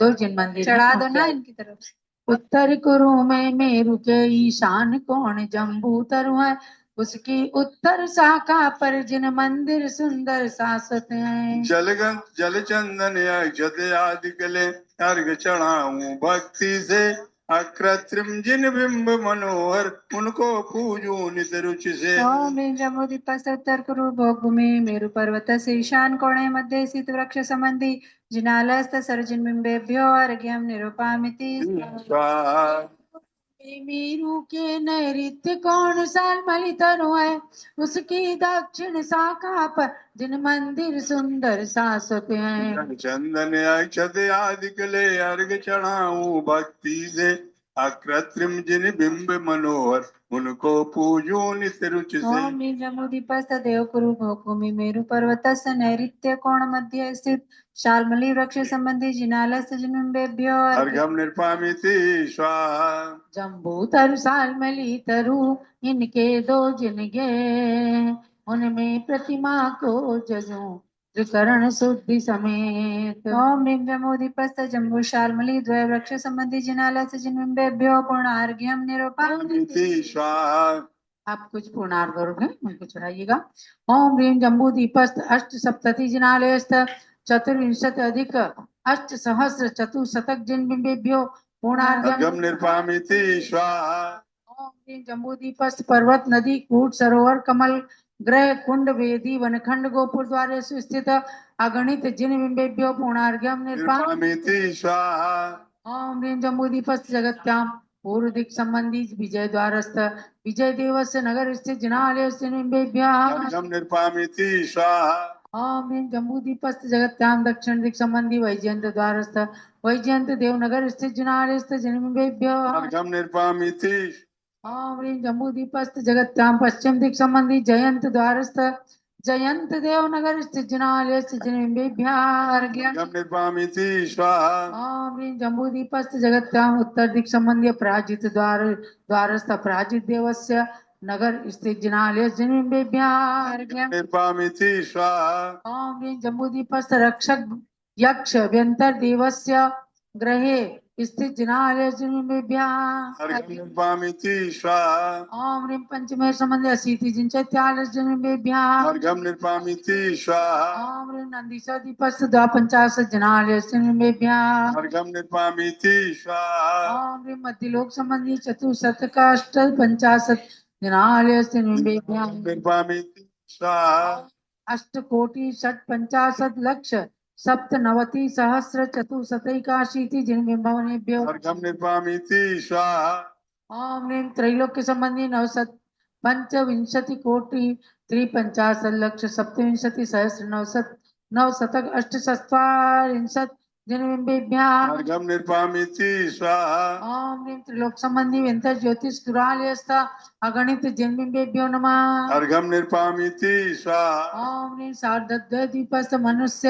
[SPEAKER 1] 2 जिन मंदिर
[SPEAKER 4] चढ़ा दो ना इनकी तरफ।
[SPEAKER 1] उत्तर कुरु में मेरु के ईशान कोण जम्बू तरु है उसकी उत्तर शाखा पर जिन मंदिर सुंदर शाश्वत हैं।
[SPEAKER 3] जल चंदन अक्षत आदि कले अर्घ चढ़ाऊं भक्ति से अकृत्रिम जिन बिंब मनोहर उनको पूजू नित रुचि से।
[SPEAKER 4] ओम ह्रीं जम्बूद्वीपस्थ उत्तर कुरु भोगभूमि मेरु पर्वत से ईशान कोणे मध्य स्थित वृक्ष संबंधी जिनालयस्थ सर्वजिन्बिम्बेभ्यो अर्घ्यं निरूपयामि
[SPEAKER 3] स्वाहा।
[SPEAKER 1] मेरु के नैऋत्य कोण शालमली तरु है उसकी दक्षिण शाखा पर जिन मंदिर सुंदर शाश्वत हैं।
[SPEAKER 3] चंदन अक्षत आदि कले अर्घ चढ़ाऊं भक्ति से अकृत्रिम जिन बिंब मनोहर उनको पूजू नित रुचि से।
[SPEAKER 4] ओम ह्रीं जम्बूद्वीपस्थ देवकुरु भोगभूमि मेरु पर्वतस्य नैऋत्य कोण मध्य स्थित शाल्मली वृक्ष संबंधी जिनालयस्थ जिन्बिम्बेभ्यो
[SPEAKER 3] अर्घम निर्पामिति स्वाहा।
[SPEAKER 1] जम्बू तरु शालमली तरु इनके 2 जिनगे उनमें प्रतिमा को जजू त्रिकरण शुद्धि समेत।
[SPEAKER 4] ओम ह्रीं जम्बूद्वीपस्थ जम्बू शाल्मली द्वय वृक्ष संबंधी जिनालयस्थ जिन्बिम्बेभ्यो पूर्णार्घ्यं निरूपयामि
[SPEAKER 3] स्वाहा।
[SPEAKER 1] आप कुछ पूर्णार्घ करोगे उनको चढ़ाइएगा। ओम ह्रीं जम्बूद्वीपस्थ अष्ट सप्तति जिनालयस्थ चतुर्विंशत अधिक 8 सहस्र चतुशतक जिन्बिम्बेभ्यो
[SPEAKER 3] अर्घम निर्पामिति स्वाहा।
[SPEAKER 1] ओम ह्रीं जम्बूद्वीपस्थ पर्वत नदी कूट सरोवर कमल ग्रह कुंड वेदी वनखंड गोपुर द्वारे स्थित अगणित जिन्बिम्बेभ्यो पूर्णार्घ्यं
[SPEAKER 3] निर्पामिति स्वाहा।
[SPEAKER 1] ओम ह्रीं जम्बूद्वीपस्थ जगत्याम पूर्व दिक् संबंधी विजय द्वारस्थ विजय देवस्य नगर स्थित जिनालय
[SPEAKER 3] अर्घम निर्पामिति स्वाहा।
[SPEAKER 1] ओम ह्रीं जम्बूद्वीपस्थ जगत्याम दक्षिण दिक् संबंधी वैजयंत द्वारस्थ वैजयंत देवनगर स्थित जिनालयस्थ जिन्बिम्बेभ्यो
[SPEAKER 3] अर्घम निर्पामिति।
[SPEAKER 1] ओम ह्रीं जम्बूद्वीपस्थ जगत्याम पश्चिम दिक् संबंधी जयंत द्वारस्थ जयंत देवनगर स्थित जिनालय स्थित जिनेभ्यः अर्घ्यम्
[SPEAKER 3] अर्घ्यं निर्वापयामि स्वाहा।
[SPEAKER 1] ओम ह्रीं जम्बूदीपस्थ जगत्याम उत्तर दिक् संबंधी अपराजित द्वारस्थ अपराजित देवस्य नगर स्थित जिनालय जिनेभ्यः अर्घ्यम्
[SPEAKER 3] निर्वापयामि स्वाहा।
[SPEAKER 1] ओम ह्रीं जम्बूदीपस्थ रक्षक यक्ष व्यंतर देवस्य ग्रहे स्थित जिनालय जिनेभ्यः
[SPEAKER 3] अर्घ्यं निर्वापयामि स्वाहा।
[SPEAKER 1] ओम ह्रीं पंचमेर संबंधी अशीति जिनचैत्यालय जिनेभ्यः
[SPEAKER 3] अर्घ्यं निर्वापयामि स्वाहा।
[SPEAKER 1] ओम ह्रीं नंदीशदीपस्थ द्वापंचाशत् जिनालय जिनेभ्यः
[SPEAKER 3] अर्घ्यं निर्वापयामि स्वाहा।
[SPEAKER 1] ओम ह्रीं मध्यलोक संबंधी चतुःशतकाष्ट पंचाशत् जिनालय जिनेभ्यः
[SPEAKER 3] निर्वापयामि स्वाहा।
[SPEAKER 1] अष्टकोटि षट् पंचाशत् लक्ष सप्तनवति सहस्र चतुःशतैकाशीति जिनभवनेभ्यो
[SPEAKER 3] अर्घ्यं निर्वापयामि स्वाहा।
[SPEAKER 1] ओम ह्रीं त्रैलोक्य संबंधी नवशत पंचविंशति कोटि त्रिपंचाशत् लक्ष सप्तविंशति सहस्र नवशतक अष्टचत्वारिंशत् जिनभ्यः
[SPEAKER 3] अर्घ्यं निर्वापयामि स्वाहा।
[SPEAKER 1] ओम ह्रीं त्रिलोक संबंधी व्यंतर ज्योतिष कुरालयस्थ अगणित जिनभ्यो नमः
[SPEAKER 3] अर्घ्यं निर्वापयामि स्वाहा।
[SPEAKER 1] ओम ह्रीं सार्धद्वैदीपस्थ मनुष्य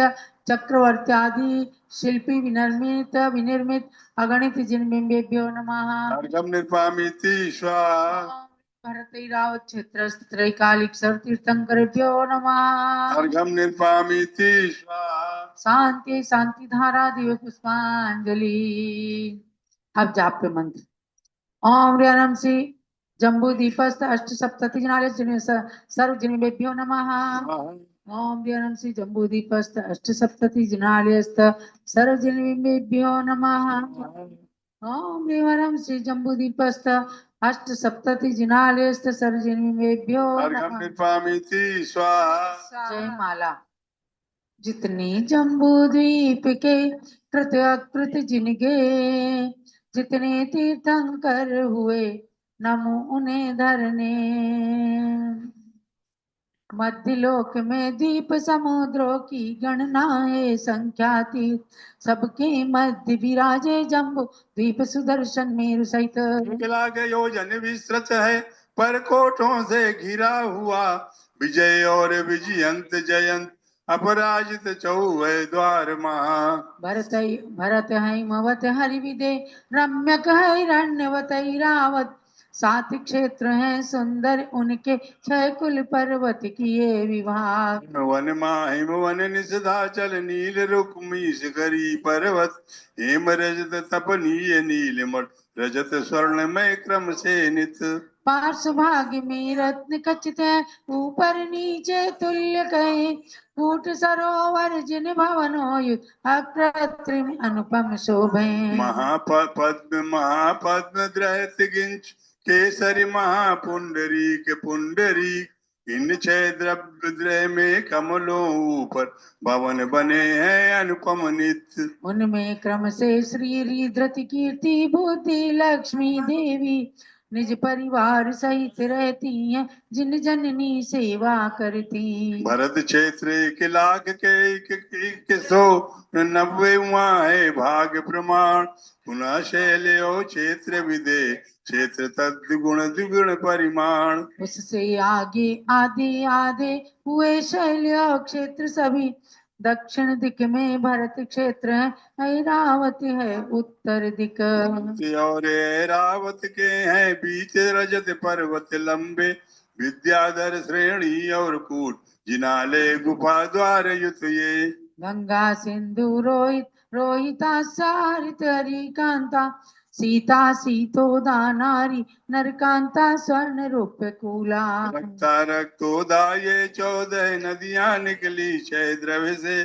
[SPEAKER 1] चक्रवर्ती आदि शिल्पी विनिर्मित अगणित जिनभ्यो नमः
[SPEAKER 3] अर्घ्यं निर्वापयामि स्वाहा।
[SPEAKER 1] ओम भरतैरावत क्षेत्र त्रैकालिक सर्वतीर्थंकरेभ्यो नमः
[SPEAKER 3] अर्घ्यं निर्वापयामि स्वाहा।
[SPEAKER 1] शांति शांति धारा दिव्य पुष्पांजलि। अब जाप पे मंत्र ओम ह्रीं श्री जम्बू दीपस्थ अष्ट सप्तति जनालय सर्व जिनेभ्यो नमः ओम ह्रीं श्री जम्बू दीपस्थ अष्ट सप्तति जनालयस्थ सर्व जिनेभ्यो नमः ओम ह्रीं श्री जम्बू दीपस्थ अष्ट सप्तति जिनालयस्थ सर्व जिनेभ्यो
[SPEAKER 3] अर्घ्यं
[SPEAKER 1] नमः
[SPEAKER 3] निर्वापयामि स्वाहा।
[SPEAKER 1] जय माला। जितने जम्बू द्वीप के कृत अकृत जिनगे जितने तीर्थंकर हुए नमो उन्हें धरने मध्यलोक में द्वीप समुद्रों की गणना है संख्यातीत सबके मध्य विराजे जम्बू द्वीप सुदर्शन मेरु सहित
[SPEAKER 3] लाख योजन विस्तृत है पर कोटों से घिरा हुआ विजय और विजयंत जयंत अपराजित चौवे द्वार महा
[SPEAKER 1] भरत हैमवत हरिविदे रम्यक हिरण्यवत ऐरावत सात क्षेत्र हैं सुंदर उनके छह कुल पर्वत किए विभाग
[SPEAKER 3] वन माहिम वन निषदाचल नील रुक्मी शिखरी पर्वत हेम रजत तपनीय नीलमठ रजत स्वर्णमय क्रम से नित
[SPEAKER 1] पार्श्व भाग में रत्न खचित है ऊपर नीचे तुल्य कहे कूट सरोवर जिन भवनो युत अकृत्रिम अनुपम शोभे
[SPEAKER 3] महापद्म द्रहत गिंच केसरी महापुंडरीक पुंडरीक इन छह द्रव्य में कमलों ऊपर भवन बने हैं अनुपम नित्य
[SPEAKER 1] उनमें क्रम से श्री धृति कीर्ति भूति लक्ष्मी देवी निज परिवार सहित रहती हैं जिन जननी सेवा करती
[SPEAKER 3] भरत क्षेत्र 1 लाख के 190 है भाग प्रमाण पुनः शैल्यो क्षेत्र विदे क्षेत्र तद्गुण द्विगुण परिमाण
[SPEAKER 1] उससे आगे आधे आधे हुए शैल्य क्षेत्र सभी दक्षिण दिक में भरत क्षेत्र है ऐरावत है उत्तर दिक
[SPEAKER 3] और ऐरावत के हैं बीच रजत पर्वत लंबे विद्याधर श्रेणी और कूट जिनाले गुफा द्वार युत ये
[SPEAKER 1] गंगा सिंधु रोहित रोहिता सारित हरिकांता सीता सीतोदा नारी नरकांता स्वर्ण रूप कूला
[SPEAKER 3] रक्ता रक्तोदा ये 14 नदियां निकली 6 द्रव्य से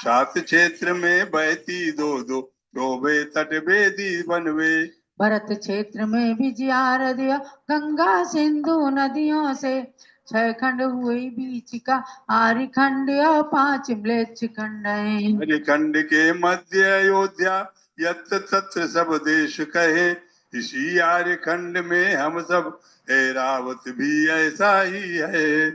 [SPEAKER 3] 7 क्षेत्र में बहती दो डोबे तट बेदी बनवे
[SPEAKER 1] भरत क्षेत्र में विजयारध्य गंगा सिंधु नदियों से 6 खंड हुए बीच का आर्य खंड और 5 म्लेच्छ खंड हैं
[SPEAKER 3] आर्य खंड के मध्य अयोध्या यत्र तत्र सब देश कहे इसी आर्य खंड में हम सब ऐरावत भी ऐसा ही है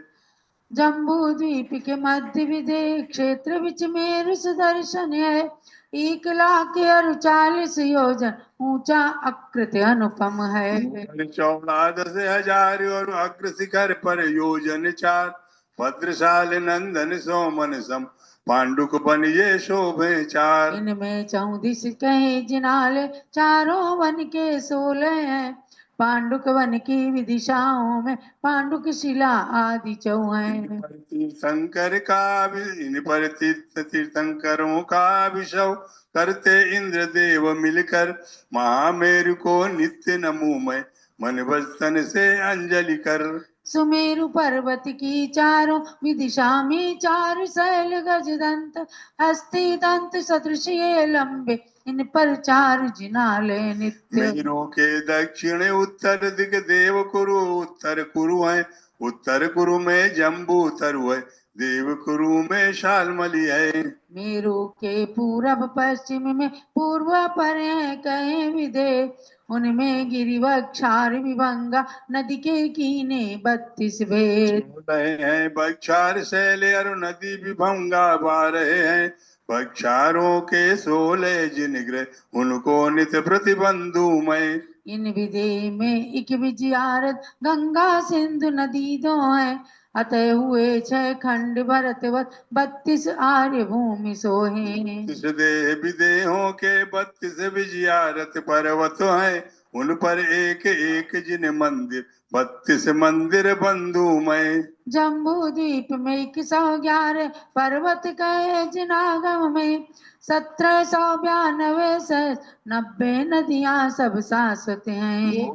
[SPEAKER 1] जम्बू द्वीप के मध्य विदे क्षेत्र विच मेरु सुदर्शन है 1,40 योजन ऊंचा अकृत अनुपम है
[SPEAKER 3] चौड़ा 10,000 और अग्र शिखर पर योजन 4 भद्रशाल नंदन सोमन सम पांडुक बन ये शोभे चार।
[SPEAKER 1] इनमें 34 कहे जिनाले, चारों वन के 16 हैं। पांडुक वन की विदिशाओं में पांडुक शिला आदि 4 हैं।
[SPEAKER 3] तीर्थंकर का इन पर तीर्थंकरों का विषव करते इंद्र देव मिलकर महामेरु को नित्य नमो मैं मन वचन से अंजलि कर।
[SPEAKER 1] सुमेरु पर्वत की चारों विदिशा में 4 शैल गज दंत, हस्ती दंत सदृश ये लंबे, इन पर 4 जिनाले नित्य।
[SPEAKER 3] मेरु के दक्षिण उत्तर दिग देव कुरु उत्तर कुरु है, उत्तर कुरु में जम्बू तरु है, देव कुरु में शालमली है।
[SPEAKER 1] मेरु के पूरब पश्चिम में पूर्व पर है कहे विदे, उनमें गिरिवक्षार विभंगा नदी के कीने 32 भेद।
[SPEAKER 3] हैं बक्षार शैल अरु नदी विभंगा बा रहे हैं, बक्षारों के 16 जिनग्रह उनको नित्य प्रतिबंधु मैं।
[SPEAKER 1] इन विदे में एक विजयारत गंगा सिंधु नदी 2 है, अतः हुए 6 खंड भरतवत 32 आर्य भूमि सोहे।
[SPEAKER 3] इस देह विदेहों के 32 विजयारत पर्वत हैं, उन पर एक एक जिन मंदिर 32 मंदिर बंधु मैं।
[SPEAKER 1] जम्बू द्वीप में 111 पर्वत कहे जिनागम में, 1792 से 90 नदियां सब शाश्वत हैं।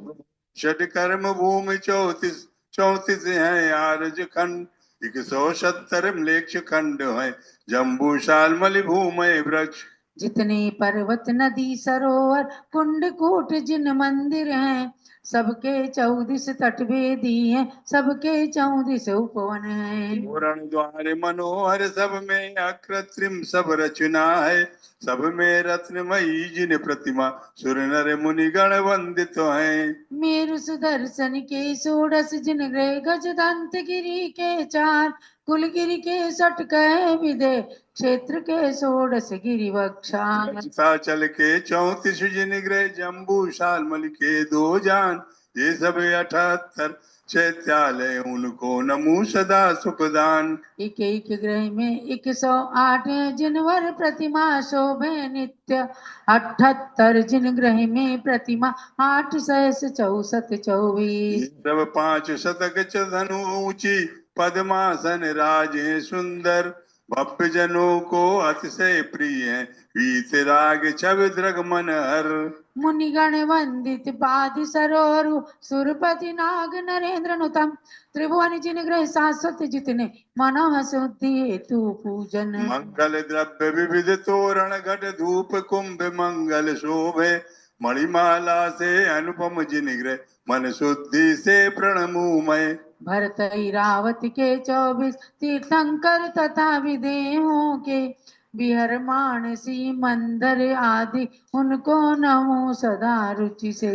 [SPEAKER 3] षट कर्म भूमि 34 है आरज खंड, 170 म्लेच्छ खंड है, जम्बू शालमलि भूमि वृक्ष।
[SPEAKER 1] जितने पर्वत नदी सरोवर कुंड कूट जिन मंदिर हैं, सबके 34 तटवेदी हैं, सबके 34 उपवन हैं।
[SPEAKER 3] पूरण द्वार मनोहर सब में अकृत्रिम सब रचना है, सब में रत्नमयी जिन प्रतिमा सुर नर मुनि गण वंदित हैं।
[SPEAKER 1] मेरु सुदर्शन के 16 जिन ग्रह गज दंत गिरी के 4, कुलगिरि के 60 कहे विदे, क्षेत्र के 16 गिरिवक्षा।
[SPEAKER 3] चल के 34 जिन ग्रह जम्बू शालमलि के 2 जान, ये सब 78 चैत्यालय उनको नमो सदा सुखदान।
[SPEAKER 1] एक एक ग्रह में 108 जिनवर प्रतिमा शोभे नित्य, 78 जिन ग्रह में प्रतिमा 8 सहस 64 24।
[SPEAKER 3] सब 5 शतक धनु ऊंची पद्मासन राजे सुंदर, भव्य जनों को अतिशय प्रिय है, वीतराग छवि द्रग मनहर।
[SPEAKER 1] मुनिगण वंदित पादि सरोरु, सुरपति नाग नरेंद्र नुतम, त्रिभुवन जिन ग्रह शाश्वत जितने, मनोह शुद्धि हेतु पूजन।
[SPEAKER 3] मंगल द्रव्य विविध तोरण घट धूप कुंभ मंगल शोभे, मणिमाला से अनुपम जिन ग्रह मन शुद्धि से प्रणमु मैं।
[SPEAKER 1] भरत इरावत के 24 तीर्थंकर तथा विदेहों के, बिहर मानसी मंदर आदि उनको नमो सदा रुचि से।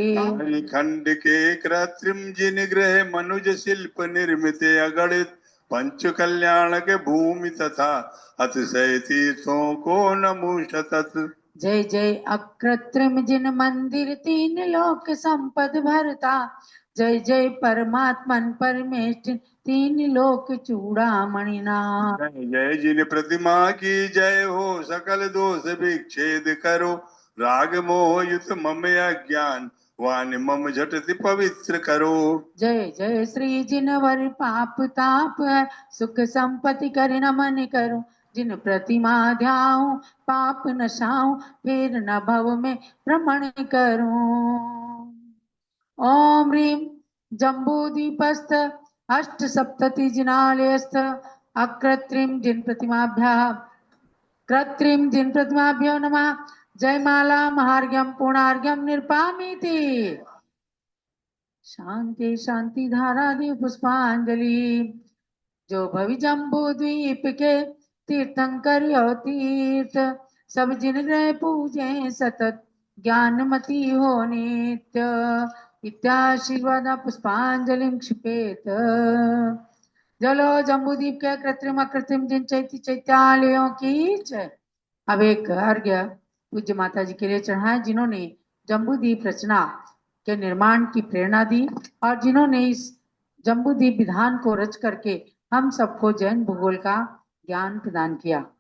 [SPEAKER 3] खंड के कृत्रिम जिन ग्रह मनुज शिल्प निर्मित अगणित, पंच कल्याण के भूमि तथा अतिशय तीर्थों को नमो शतत।
[SPEAKER 1] जय जय अकृत्रिम जिन मंदिर 3 लोक संपद भरता, जय जय परमात्मन परमेष्ठ 3 लोक चूड़ामणिना।
[SPEAKER 3] जय जिन प्रतिमा की जय हो, सकल दोष विच्छेद करो, राग मोह युत मम अज्ञान वान मम झटति पवित्र करो।
[SPEAKER 1] जय जय श्री जिनवर पाप ताप है, सुख संपत्ति कर नमन करो, जिन प्रतिमा ध्याऊं पाप नशाऊं, फिर न भव में भ्रमण करूं। ओम ह्रीं जम्बूद्वीपस्थ अष्टसप्तति जिनालयस्थ अकृत्रिम जिन प्रतिमाभ्यो नमः। जयमाला महार्घ्यम पूर्णार्घ्यम निरपामीति। शांति शांति धारा देव पुष्पांजलि। जो भवि जम्बू द्वीप के तीर्थंकर यो तीर्थ, सब जिन ग्रह पूजे सतत ज्ञानमती हो नित्य। इत्याशीर्वाद पुष्पांजलि क्षिपेत। जलो जम्बूद्वीप के कृत्रिम अकृत्रिम जिन चैत्यालयों की जय। अब एक अर्घ्य पूज्य माता जी के लिए चढ़ाएं, जिन्होंने जम्बूद्वीप रचना के निर्माण की प्रेरणा दी और जिन्होंने इस जम्बूद्वीप विधान को रच करके हम सबको जैन भूगोल का ज्ञान प्रदान किया।